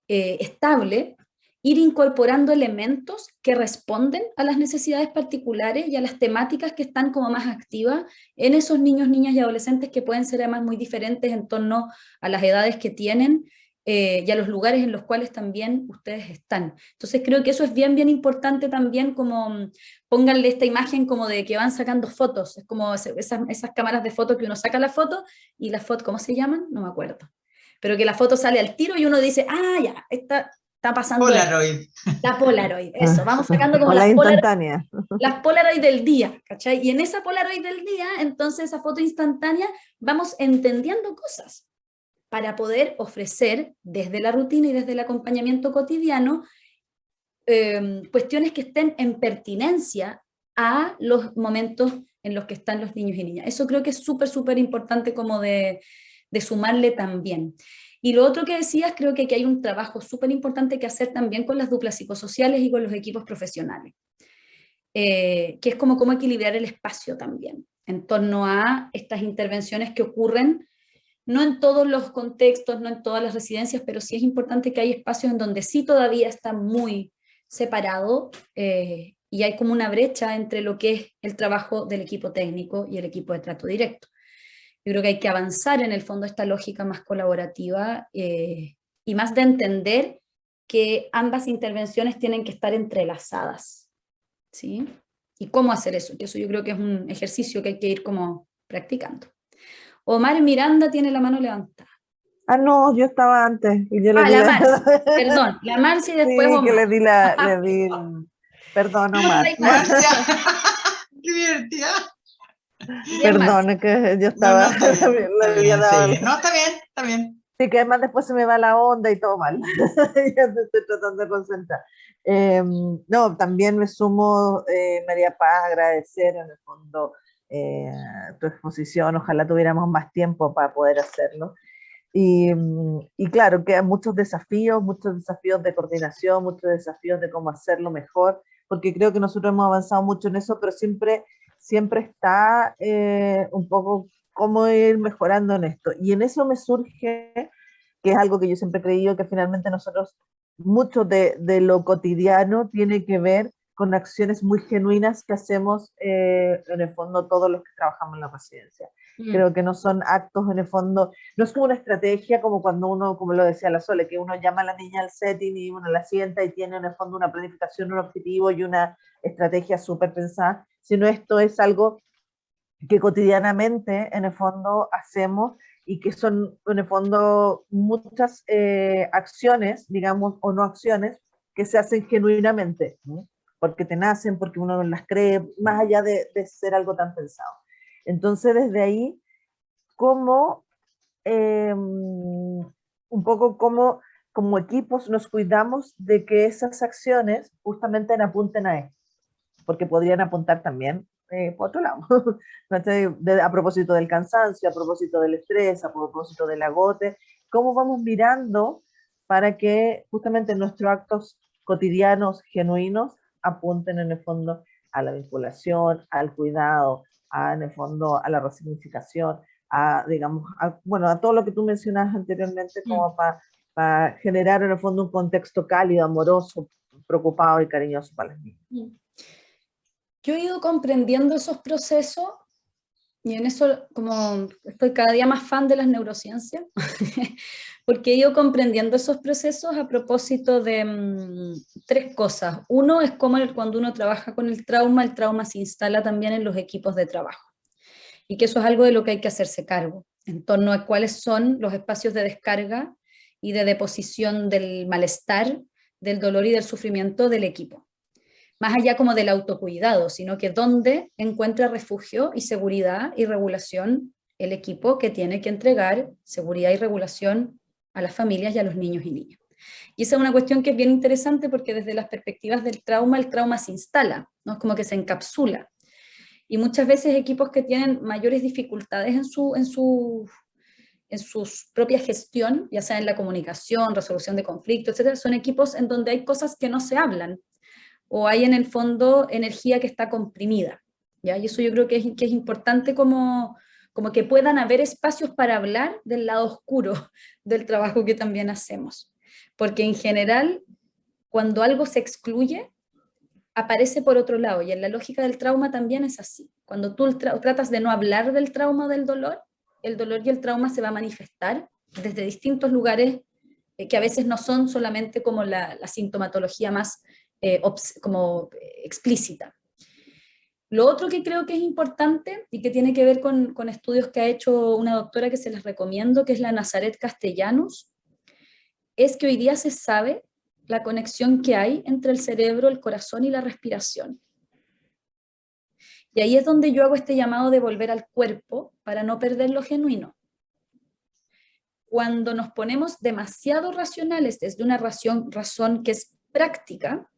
estable, ir incorporando elementos que responden a las necesidades particulares y a las temáticas que están como más activas en esos niños, niñas y adolescentes que pueden ser además muy diferentes en torno a las edades que tienen y a los lugares en los cuales también ustedes están. Entonces creo que eso es bien, bien importante también, como pónganle esta imagen como de que van sacando fotos, es como esas cámaras de fotos que uno saca la foto y las fotos, ¿cómo se llaman? No me acuerdo. Pero que la foto sale al tiro y uno dice, ah, ya, está pasando
Polaroid.
La Polaroid, eso, vamos sacando como
la instantánea.
Las Polaroid del día, ¿cachai? Y en esa Polaroid del día, entonces esa foto instantánea, vamos entendiendo cosas para poder ofrecer desde la rutina y desde el acompañamiento cotidiano cuestiones que estén en pertinencia a los momentos en los que están los niños y niñas. Eso creo que es súper, súper importante como de sumarle también. Y lo otro que decías, creo que aquí hay un trabajo súper importante que hacer también con las duplas psicosociales y con los equipos profesionales, que es como cómo equilibrar el espacio también, en torno a estas intervenciones que ocurren, no en todos los contextos, no en todas las residencias, pero sí es importante que hay espacios en donde sí todavía está muy separado y hay como una brecha entre lo que es el trabajo del equipo técnico y el equipo de trato directo. Yo creo que hay que avanzar en el fondo esta lógica más colaborativa y más de entender que ambas intervenciones tienen que estar entrelazadas, ¿sí? Y cómo hacer eso, que eso yo creo que es un ejercicio que hay que ir como practicando. Omar Miranda tiene la mano levantada.
Ah, no, yo estaba antes y yo le
Ah,
di
la
la...
Marci, perdón, la Marci y después
Sí, que
Omar.
le di, perdón, Omar.
Gracias. Qué divertida.
Bien, Marci.
Perdón, es que yo
No, no,
estaba,
está bien.
le
Está
había
bien,
dado
sí. No, está bien, está bien.
sí, que además después se me va la onda y todo mal. Ya te estoy tratando de concentrar. No, también me sumo, María Paz, agradecer en el fondo tu exposición. Ojalá tuviéramos más tiempo para poder hacerlo. Y claro, que hay muchos desafíos de coordinación, muchos desafíos de cómo hacerlo mejor, porque creo que nosotros hemos avanzado mucho en eso, pero siempre está un poco cómo ir mejorando en esto. Y en eso me surge, que es algo que yo siempre he creído, que finalmente nosotros, mucho de lo cotidiano tiene que ver con acciones muy genuinas que hacemos en el fondo todos los que trabajamos en la residencia. Creo que no son actos en el fondo, no es como una estrategia como cuando uno, como lo decía la Sole, que uno llama a la niña al setting y uno la sienta y tiene en el fondo una planificación, un objetivo y una estrategia súper pensada, sino esto es algo que cotidianamente en el fondo hacemos y que son en el fondo muchas acciones, digamos, o no acciones, que se hacen genuinamente, ¿no? Porque te nacen, porque uno las cree, más allá de ser algo tan pensado. Entonces, desde ahí, cómo, un poco como equipos nos cuidamos de que esas acciones justamente apunten a esto, porque podrían apuntar también por otro lado, a propósito del cansancio, a propósito del estrés, a propósito del agote, cómo vamos mirando para que justamente nuestros actos cotidianos, genuinos, apunten en el fondo a la vinculación, al cuidado, en el fondo a la resignificación, digamos, bueno, a todo lo que tú mencionabas anteriormente, como para generar en el fondo un contexto cálido, amoroso, preocupado y cariñoso para las niñas.
Yo he ido comprendiendo esos procesos y en eso como estoy cada día más fan de las neurociencias, porque he ido comprendiendo esos procesos a propósito de tres cosas. Uno es cómo cuando uno trabaja con el trauma se instala también en los equipos de trabajo. Y que eso es algo de lo que hay que hacerse cargo, en torno a cuáles son los espacios de descarga y de deposición del malestar, del dolor y del sufrimiento del equipo. Más allá como del autocuidado, sino que dónde encuentra refugio y seguridad y regulación el equipo que tiene que entregar seguridad y regulación a las familias y a los niños y niñas. Y esa es una cuestión que es bien interesante porque desde las perspectivas del trauma, el trauma se instala, ¿no? Es como que se encapsula. Y muchas veces equipos que tienen mayores dificultades en su propia gestión, ya sea en la comunicación, resolución de conflictos, etcétera, son equipos en donde hay cosas que no se hablan, o hay en el fondo energía que está comprimida, ¿ya? Y eso yo creo que es importante como que puedan haber espacios para hablar del lado oscuro del trabajo que también hacemos. Porque en general, cuando algo se excluye, aparece por otro lado, y en la lógica del trauma también es así. Cuando tú tratas de no hablar del trauma o del dolor, el dolor y el trauma se va a manifestar desde distintos lugares que a veces no son solamente como la sintomatología más como explícita. Lo otro que creo que es importante y que tiene que ver con estudios que ha hecho una doctora que se les recomiendo, que es la Nazaret Castellanos, es que hoy día se sabe la conexión que hay entre el cerebro, el corazón y la respiración. Y ahí es donde yo hago este llamado de volver al cuerpo para no perder lo genuino. Cuando nos ponemos demasiado racionales desde una razón que es práctica,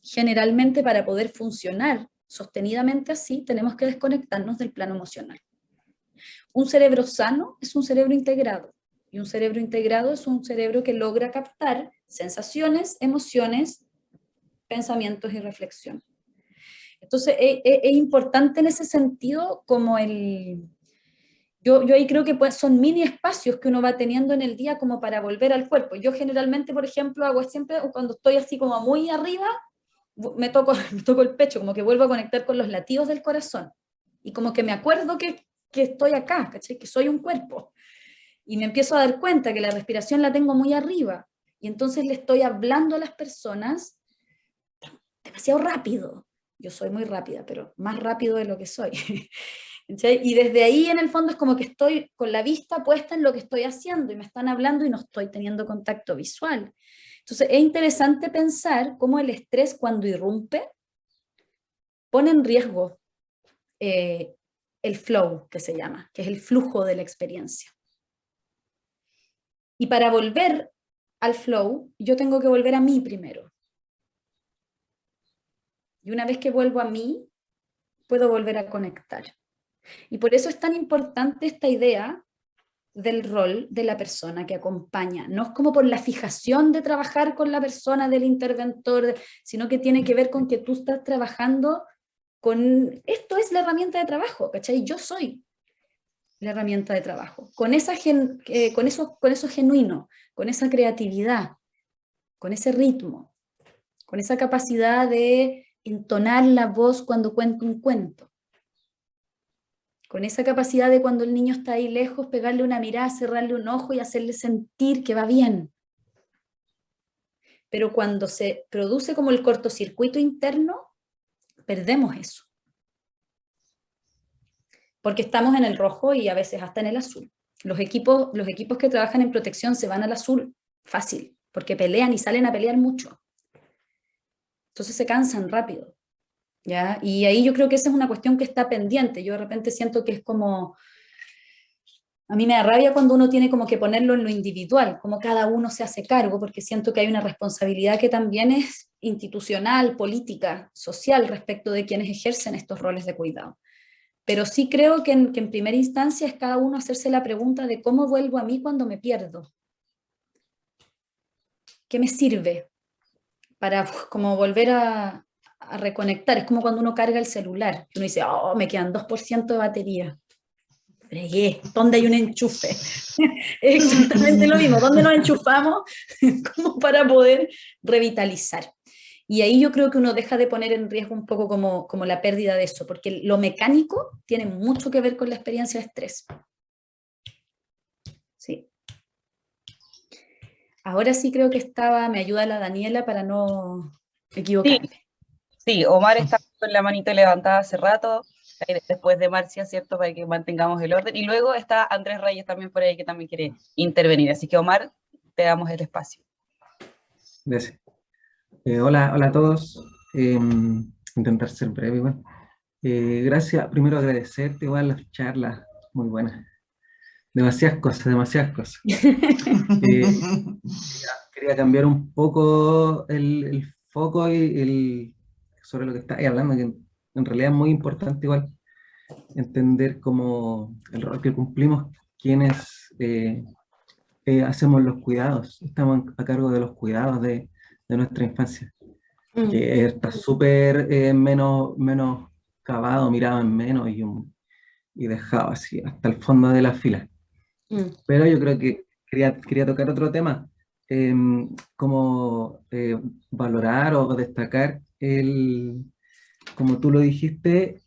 generalmente para poder funcionar sostenidamente así, tenemos que desconectarnos del plano emocional. Un cerebro sano es un cerebro integrado. Y un cerebro integrado es un cerebro que logra captar sensaciones, emociones, pensamientos y reflexión. Entonces, es importante en ese sentido como yo ahí creo que son mini espacios que uno va teniendo en el día como para volver al cuerpo. Yo generalmente, por ejemplo, hago siempre cuando estoy así como muy arriba, me toco el pecho, como que vuelvo a conectar con los latidos del corazón. Y como que me acuerdo que estoy acá, ¿cachai? Que soy un cuerpo. y me empiezo a dar cuenta que la respiración la tengo muy arriba, y entonces le estoy hablando a las personas demasiado rápido. Yo soy muy rápida, pero más rápido de lo que soy. Y desde ahí en el fondo es como que estoy con la vista puesta en lo que estoy haciendo y me están hablando y no estoy teniendo contacto visual. Entonces es interesante pensar cómo el estrés cuando irrumpe pone en riesgo el flow, que se llama, que es el flujo de la experiencia. Y para volver al flow, yo tengo que volver a mí primero. Y una vez que vuelvo a mí, puedo volver a conectar. Y por eso es tan importante esta idea del rol de la persona que acompaña. No es como por la fijación de trabajar con la persona del interventor, sino que tiene que ver con que tú estás trabajando con... Esto es la herramienta de trabajo, ¿cachai? Yo soy la herramienta de trabajo. Con eso genuino, con esa creatividad, con ese ritmo, con esa capacidad de entonar la voz cuando cuento un cuento. Con esa capacidad de cuando el niño está ahí lejos, pegarle una mirada, cerrarle un ojo y hacerle sentir que va bien. Pero cuando se produce como el cortocircuito interno, perdemos eso. Porque estamos en el rojo y a veces hasta en el azul. Los equipos que trabajan en protección se van al azul, fácil, porque pelean y salen a pelear mucho. Entonces se cansan rápido. ¿Ya? Y ahí yo creo que esa es una cuestión que está pendiente. Yo de repente siento que es como... A mí me da rabia cuando uno tiene como que ponerlo en lo individual, como cada uno se hace cargo, porque siento que hay una responsabilidad que también es institucional, política, social, respecto de quienes ejercen estos roles de cuidado. Pero sí creo que en primera instancia es cada uno hacerse la pregunta de cómo vuelvo a mí cuando me pierdo. ¿Qué me sirve para como volver a reconectar? Es como cuando uno carga el celular. Uno dice, oh, me quedan 2% de batería. Fregué, ¿dónde hay un enchufe? Es exactamente lo mismo. ¿Dónde nos enchufamos? Como para poder revitalizar. Y ahí yo creo que uno deja de poner en riesgo un poco como la pérdida de eso, porque lo mecánico tiene mucho que ver con la experiencia de estrés. Sí. Ahora sí creo que me ayuda la Daniela para no equivocarme.
Sí, Omar está con la manito levantada hace rato, después de Marcia, ¿cierto? Para que mantengamos el orden. Y luego está Andrés Reyes también por ahí que también quiere intervenir. Así que Omar, te damos el espacio.
Gracias. Hola a todos. Intentar ser breve igual. Gracias. Primero agradecerte igual las charlas muy buenas. Demasiadas cosas. Quería cambiar un poco el foco sobre lo que estáis hablando, que en realidad es muy importante igual entender como el rol que cumplimos quienes hacemos los cuidados, estamos a cargo de los cuidados de nuestra infancia, que está súper menos cavado, mirado en menos y dejado así hasta el fondo de la fila. Pero yo creo que quería tocar otro tema, como valorar o destacar como tú lo dijiste,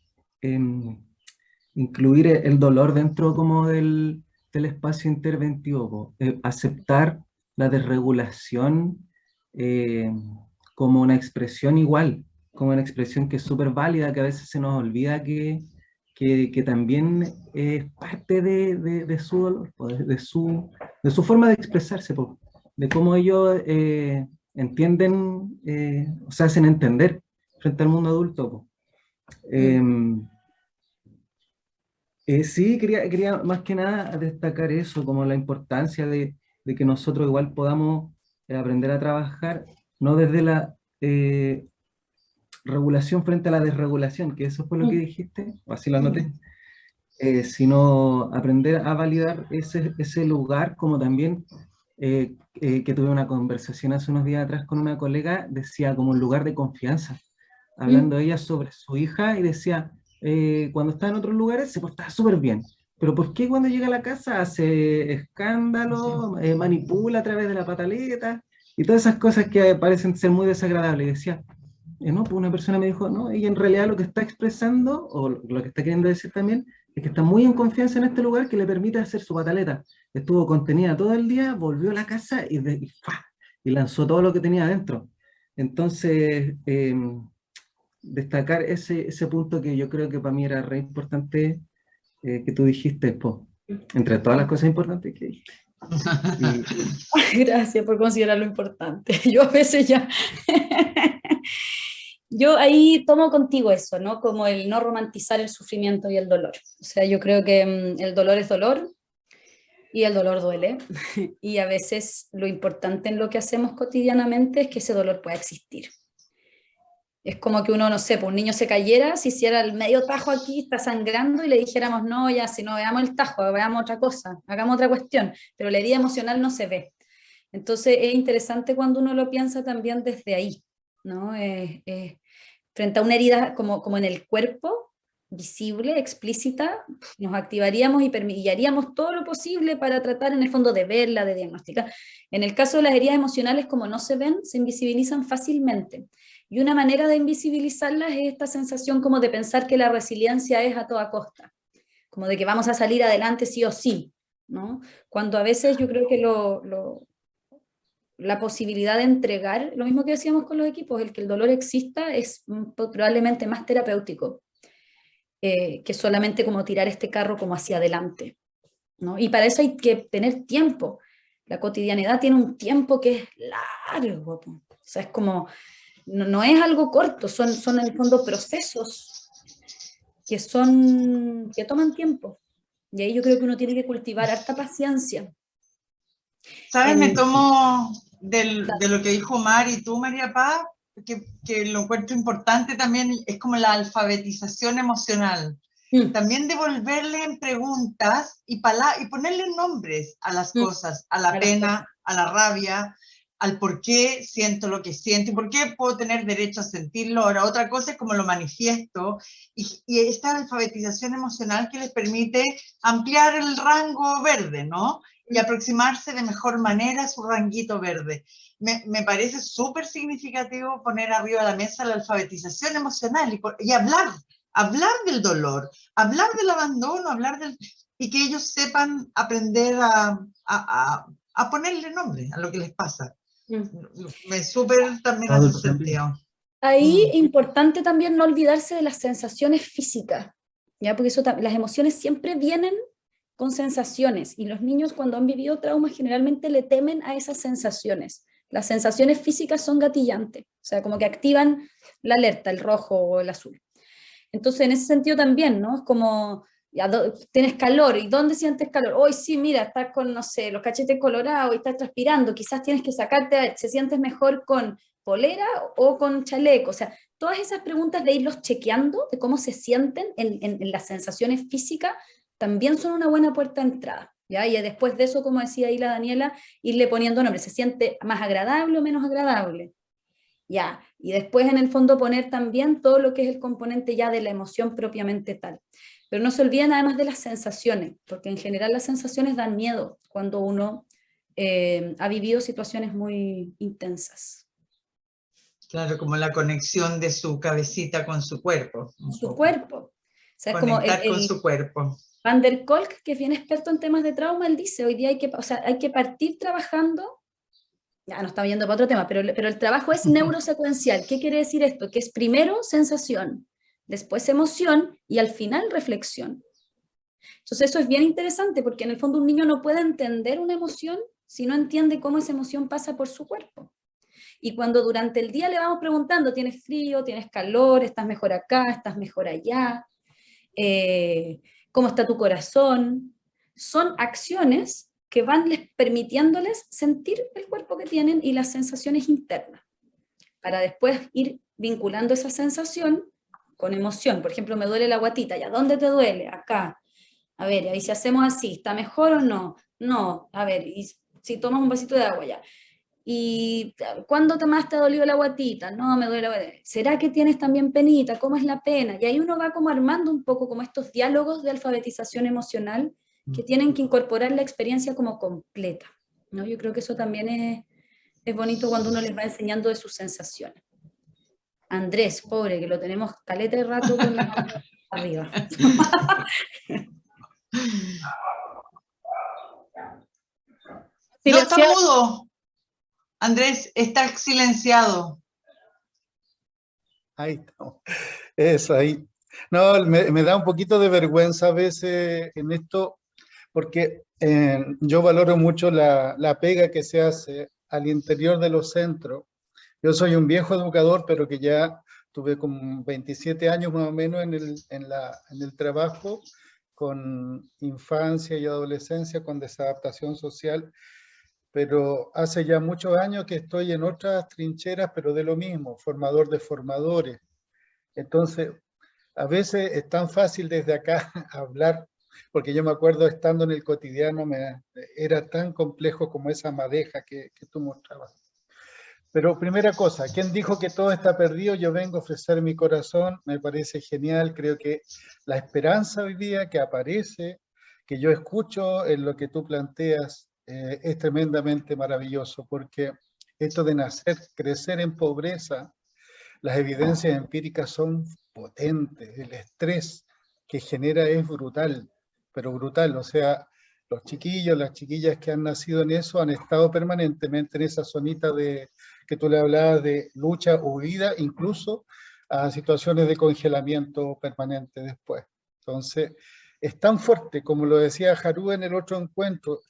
incluir el dolor dentro como del espacio interventivo, aceptar la desregulación como una expresión igual, como una expresión que es súper válida, que a veces se nos olvida que también es parte de su dolor, de su forma de expresarse, de cómo ellos entienden, o se hacen entender frente al mundo adulto. Sí, quería más que nada destacar eso, como la importancia de que nosotros igual podamos aprender a trabajar, no desde la regulación frente a la desregulación, que eso fue lo que dijiste, o así lo anoté, sino aprender a validar ese lugar, como también que tuve una conversación hace unos días atrás con una colega, decía como un lugar de confianza, hablando ella sobre su hija y decía, cuando está en otros lugares se portaba súper bien, pero ¿por qué cuando llega a la casa hace escándalo, manipula a través de la pataleta y todas esas cosas que parecen ser muy desagradables? Y decía, no, pues una persona me dijo, no, ella en realidad lo que está expresando, o lo que está queriendo decir también, es que está muy en confianza en este lugar que le permite hacer su pataleta. estuvo contenida todo el día, volvió a la casa y lanzó todo lo que tenía adentro. Entonces, destacar ese punto que yo creo que para mí era re importante, que tú dijiste, po, entre todas las cosas importantes que dijiste.
Gracias por considerarlo importante. Yo a veces ya... Yo ahí tomo contigo eso, ¿no? Como el no romantizar el sufrimiento y el dolor. O sea, yo creo que el dolor es dolor y el dolor duele. Y a veces lo importante en lo que hacemos cotidianamente es que ese dolor pueda existir. Es como que uno, no sé, pues un niño se cayera, se hiciera el medio tajo aquí, está sangrando, y le dijéramos, no, ya, si no veamos el tajo, veamos otra cosa, hagamos otra cuestión, pero la herida emocional no se ve. Entonces es interesante cuando uno lo piensa también desde ahí, ¿no? Frente a una herida como en el cuerpo, visible, explícita, nos activaríamos y haríamos todo lo posible para tratar en el fondo de verla, de diagnosticar. En el caso de las heridas emocionales, como no se ven, se invisibilizan fácilmente. Y una manera de invisibilizarlas es esta sensación como de pensar que la resiliencia es a toda costa, como de que vamos a salir adelante sí o sí, ¿no? Cuando a veces yo creo que la posibilidad de entregar, lo mismo que decíamos con los equipos, el que el dolor exista es probablemente más terapéutico que solamente como tirar este carro como hacia adelante, ¿no? Y para eso hay que tener tiempo. La cotidianidad tiene un tiempo que es largo, o sea, es como, no es algo corto, son en el fondo procesos que toman tiempo. Y ahí yo creo que uno tiene que cultivar harta paciencia.
¿Sabes? Me tomo de lo que dijo Omar y tú, María Paz, que lo encuentro importante también, es como la alfabetización emocional. También devolverle en preguntas y ponerle nombres a las cosas, a la pena, a la rabia, al por qué siento lo que siento y por qué puedo tener derecho a sentirlo. Ahora, otra cosa es cómo lo manifiesto, y esta alfabetización emocional que les permite ampliar el rango verde, ¿no? Y aproximarse de mejor manera a su ranguito verde. Me parece súper significativo poner arriba de la mesa la alfabetización emocional y hablar del dolor, hablar del abandono, y que ellos sepan aprender a ponerle nombre a lo que les pasa. Me súper también hace sentido.
Ahí importante también no olvidarse de las sensaciones físicas, ¿ya? Porque las emociones siempre vienen con sensaciones, y los niños cuando han vivido traumas generalmente le temen a esas sensaciones. Las sensaciones físicas son gatillantes, o sea, como que activan la alerta, el rojo o el azul. Entonces, en ese sentido también, ¿no? Es como, ya, tienes calor, ¿y dónde sientes calor? Hoy sí, mira, estás con, no sé, los cachetes colorados y estás transpirando, quizás tienes que sacarte, ¿se sientes mejor con polera o con chaleco? O sea, todas esas preguntas de irlos chequeando, de cómo se sienten en las sensaciones físicas, también son una buena puerta de entrada, ¿ya? Y después de eso, como decía ahí la Daniela, irle poniendo nombre, ¿se siente más agradable o menos agradable? Ya, y después en el fondo poner también todo lo que es el componente ya de la emoción propiamente tal. Pero no se olviden además de las sensaciones, porque en general las sensaciones dan miedo cuando uno ha vivido situaciones muy intensas.
Claro, como la conexión de su cabecita con su cuerpo.
Su cuerpo. O sea, es como
con su cuerpo.
Van der Kolk, que es bien experto en temas de trauma, él dice, hoy día hay que partir trabajando. Ya no está yendo para otro tema, pero el trabajo es neurosecuencial. ¿Qué quiere decir esto? Que es primero sensación, después emoción y al final reflexión. Entonces eso es bien interesante porque en el fondo un niño no puede entender una emoción si no entiende cómo esa emoción pasa por su cuerpo. Y cuando durante el día le vamos preguntando, ¿tienes frío? ¿Tienes calor? ¿Estás mejor acá? ¿Estás mejor allá? ¿Cómo está tu corazón? Son acciones que van permitiéndoles sentir el cuerpo que tienen y las sensaciones internas, para después ir vinculando esa sensación con emoción. Por ejemplo, me duele la guatita, ¿ya dónde te duele? Acá. A ver, y si hacemos así, ¿está mejor o no? No, a ver, y si tomas un vasito de agua ya. ¿Y cuándo más te ha dolido la guatita? No, me duele la guatita. ¿Será que tienes también penita? ¿Cómo es la pena? Y ahí uno va como armando un poco como estos diálogos de alfabetización emocional que tienen que incorporar la experiencia como completa, ¿no? Yo creo que eso también es bonito cuando uno les va enseñando de sus sensaciones. Andrés, pobre, que lo tenemos caleta de rato con la arriba.
No, está mudo. Andrés, está silenciado.
Ahí estamos. Eso, ahí. No, me da un poquito de vergüenza a veces en esto, porque yo valoro mucho la pega que se hace al interior de los centros. Yo soy un viejo educador, pero que ya tuve como 27 años más o menos en el trabajo con infancia y adolescencia, con desadaptación social, pero hace ya muchos años que estoy en otras trincheras, pero de lo mismo, formador de formadores. Entonces, a veces es tan fácil desde acá hablar, porque yo me acuerdo estando en el cotidiano, era tan complejo como esa madeja que tú mostrabas. Pero primera cosa, ¿quién dijo que todo está perdido? Yo vengo a ofrecer mi corazón, me parece genial, creo que la esperanza hoy día que aparece, que yo escucho en lo que tú planteas, es tremendamente maravilloso, porque esto de nacer, crecer en pobreza, las evidencias empíricas son potentes, el estrés que genera es brutal, pero brutal, o sea, los chiquillos, las chiquillas que han nacido en eso han estado permanentemente en esa zonita que tú le hablabas de lucha o huida, incluso a situaciones de congelamiento permanente después. Entonces, es tan fuerte, como lo decía Harú en el otro encuentro,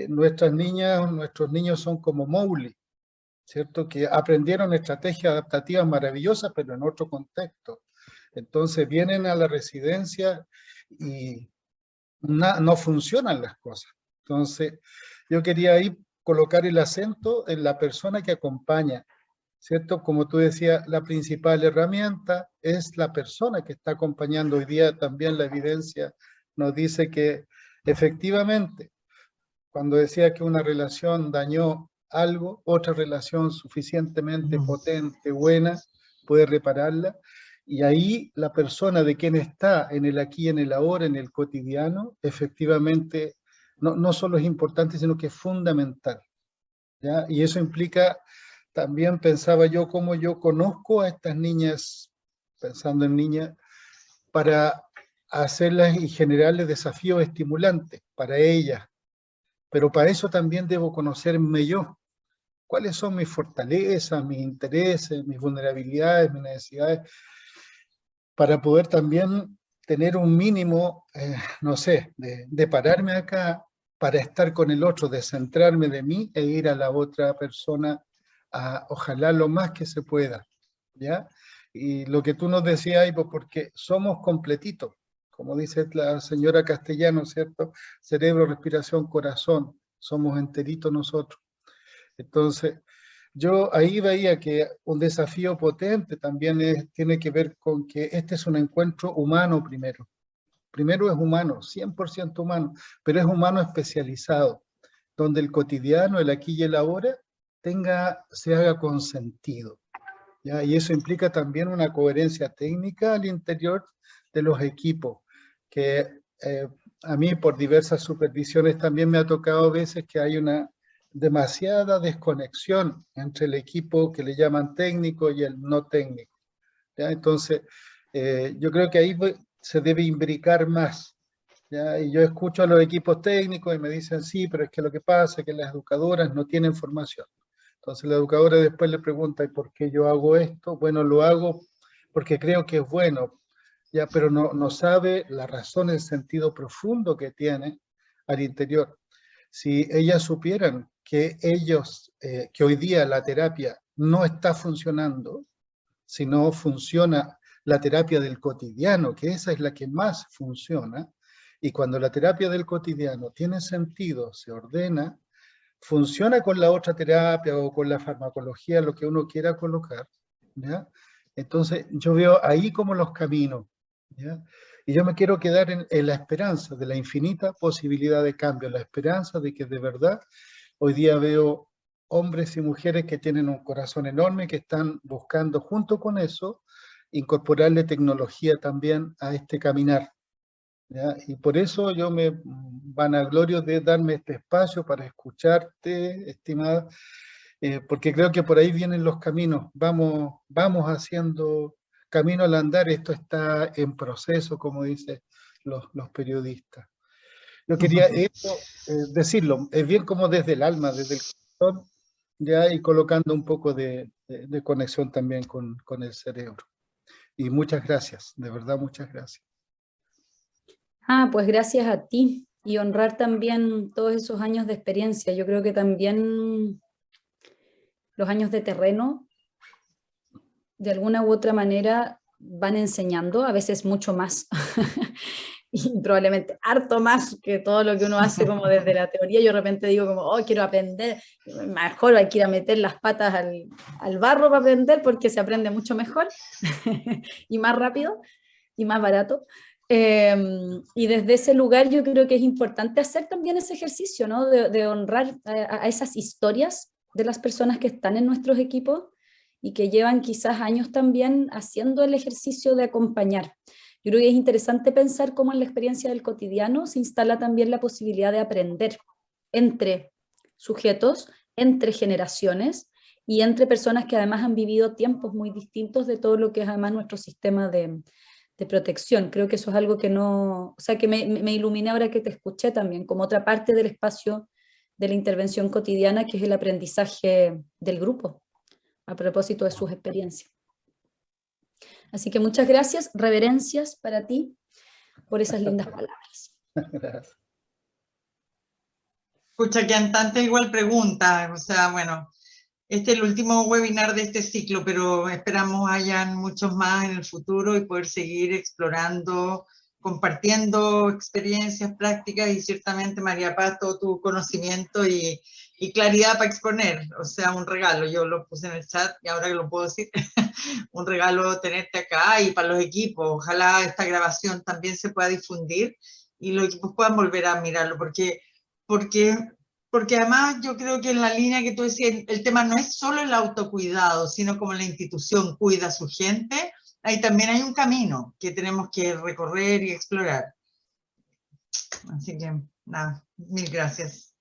nuestras niñas, nuestros niños son como Mowgli, ¿cierto? Que aprendieron estrategias adaptativas maravillosas, pero en otro contexto. Entonces vienen a la residencia y no funcionan las cosas. Entonces, yo quería ahí colocar el acento en la persona que acompaña, ¿cierto? Como tú decías, la principal herramienta es la persona que está acompañando. Hoy día también la evidencia nos dice que efectivamente, cuando decía que una relación dañó algo, otra relación suficientemente potente, buena, puede repararla. Y ahí la persona de quien está en el aquí, en el ahora, en el cotidiano, efectivamente no solo es importante, sino que es fundamental, ¿ya? Y eso implica, también pensaba yo, cómo yo conozco a estas niñas, pensando en niñas, para hacerlas y generarles desafíos estimulantes para ellas. Pero para eso también debo conocerme yo. ¿Cuáles son mis fortalezas, mis intereses, mis vulnerabilidades, mis necesidades? Para poder también tener un mínimo, no sé, de pararme acá para estar con el otro, de centrarme de mí e ir a la otra persona, ojalá lo más que se pueda, ¿ya? Y lo que tú nos decías, pues porque somos completitos, como dice la señora Castellano, ¿cierto? Cerebro, respiración, corazón, somos enteritos nosotros. Entonces, yo ahí veía que un desafío potente también tiene que ver con que este es un encuentro humano primero. Primero es humano, 100% humano, pero es humano especializado, donde el cotidiano, el aquí y el ahora, se haga con sentido, ¿ya? Y eso implica también una coherencia técnica al interior de los equipos, que a mí por diversas supervisiones también me ha tocado a veces que hay una demasiada desconexión entre el equipo que le llaman técnico y el no técnico, ¿ya? Entonces, yo creo que ahí se debe imbricar más, ¿ya? Y yo escucho a los equipos técnicos y me dicen, sí, pero es que lo que pasa es que las educadoras no tienen formación. Entonces la educadora después le pregunta, ¿y por qué yo hago esto? Bueno, lo hago porque creo que es bueno, ¿ya? Pero no sabe la razón, el sentido profundo que tiene al interior. Si ellas supieran que que hoy día la terapia no está funcionando, si no funciona la terapia del cotidiano, que esa es la que más funciona, y cuando la terapia del cotidiano tiene sentido, se ordena, funciona con la otra terapia o con la farmacología, lo que uno quiera colocar, ¿ya? Entonces yo veo ahí como los caminos, ¿ya? Y yo me quiero quedar en la esperanza de la infinita posibilidad de cambio, la esperanza de que de verdad hoy día veo hombres y mujeres que tienen un corazón enorme, que están buscando junto con eso incorporarle tecnología también a este caminar, ¿ya? Y por eso yo me vanaglorio de darme este espacio para escucharte, estimada, porque creo que por ahí vienen los caminos. Vamos haciendo camino al andar, esto está en proceso, como dicen los periodistas. Yo quería esto, decirlo, es bien como desde el alma, desde el corazón, ya, y colocando un poco de conexión también con el cerebro. Y muchas gracias, de verdad, muchas gracias.
Pues gracias a ti, y honrar también todos esos años de experiencia. Yo creo que también los años de terreno, de alguna u otra manera, van enseñando, a veces mucho más, y probablemente harto más que todo lo que uno hace como desde la teoría. Yo de repente digo como, oh, quiero aprender, mejor hay que ir a meter las patas al barro para aprender, porque se aprende mucho mejor, y más rápido, y más barato. Y desde ese lugar yo creo que es importante hacer también ese ejercicio, ¿no? De honrar a esas historias de las personas que están en nuestros equipos y que llevan quizás años también haciendo el ejercicio de acompañar. Yo creo que es interesante pensar cómo en la experiencia del cotidiano se instala también la posibilidad de aprender entre sujetos, entre generaciones y entre personas que además han vivido tiempos muy distintos de todo lo que es además nuestro sistema de protección. Creo que eso es algo que no, o sea, que me iluminé ahora que te escuché también, como otra parte del espacio de la intervención cotidiana, que es el aprendizaje del grupo, a propósito de sus experiencias. Así que muchas gracias, reverencias para ti por esas lindas palabras.
Gracias.
Escucha, que Antante igual pregunta, o sea, bueno, este es el último webinar de este ciclo, pero esperamos hayan muchos más en el futuro y poder seguir explorando, compartiendo experiencias prácticas y ciertamente, María Paz, todo tu conocimiento y claridad para exponer, o sea, un regalo. Yo lo puse en el chat y ahora que lo puedo decir, un regalo tenerte acá y para los equipos. Ojalá esta grabación también se pueda difundir y los equipos puedan volver a mirarlo, porque además yo creo que en la línea que tú decías, el tema no es solo el autocuidado, sino como la institución cuida a su gente, ahí también hay un camino que tenemos que recorrer y explorar. Así que, nada, mil gracias.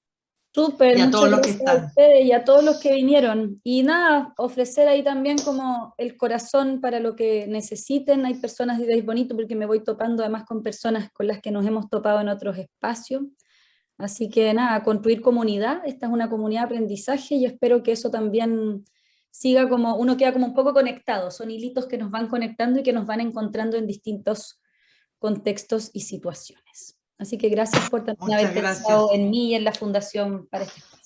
Súper,
y a todos
muchas
los que
gracias a
están.
ustedes y a todos los que vinieron. Y nada, ofrecer ahí también como el corazón para lo que necesiten. Hay personas, y es bonito porque me voy topando además con personas con las que nos hemos topado en otros espacios. Así que nada, construir comunidad. Esta es una comunidad de aprendizaje y espero que eso también siga como, uno queda como un poco conectado. Son hilitos que nos van conectando y que nos van encontrando en distintos contextos y situaciones. Así que gracias por también haber pensado en mí y en la Fundación para este espacio.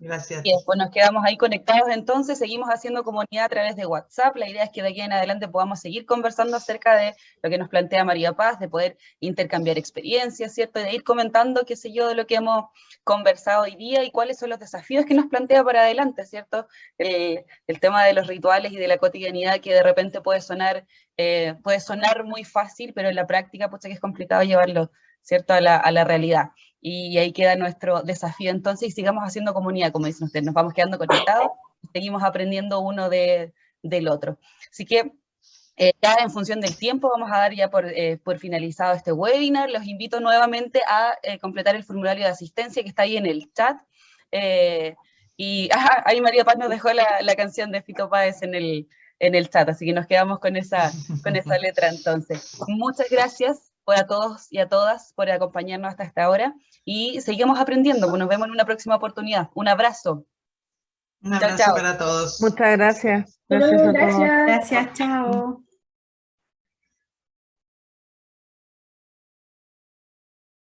Gracias.
Bien, pues nos quedamos ahí conectados entonces, seguimos haciendo comunidad a través de WhatsApp. La idea es que de aquí en adelante podamos seguir conversando acerca de lo que nos plantea María Paz, de poder intercambiar experiencias, ¿cierto? De ir comentando, qué sé yo, de lo que hemos conversado hoy día y cuáles son los desafíos que nos plantea para adelante, ¿cierto? El tema de los rituales y de la cotidianidad que de repente puede sonar muy fácil, pero en la práctica, pues que es complicado llevarlo, ¿cierto? A la realidad. Y ahí queda nuestro desafío entonces, y sigamos haciendo comunidad, como dicen ustedes, nos vamos quedando conectados, seguimos aprendiendo uno del otro. Así que ya en función del tiempo vamos a dar ya por finalizado este webinar. Los invito nuevamente a completar el formulario de asistencia que está ahí en el chat. Ahí María Paz nos dejó la canción de Fito Páez en el chat, así que nos quedamos con esa letra entonces. Muchas gracias a todos y a todas por acompañarnos hasta esta hora y seguimos aprendiendo. Pues nos vemos en una próxima oportunidad. Un abrazo.
Un abrazo para todos.
Muchas gracias. Gracias a todos.
Gracias, chao.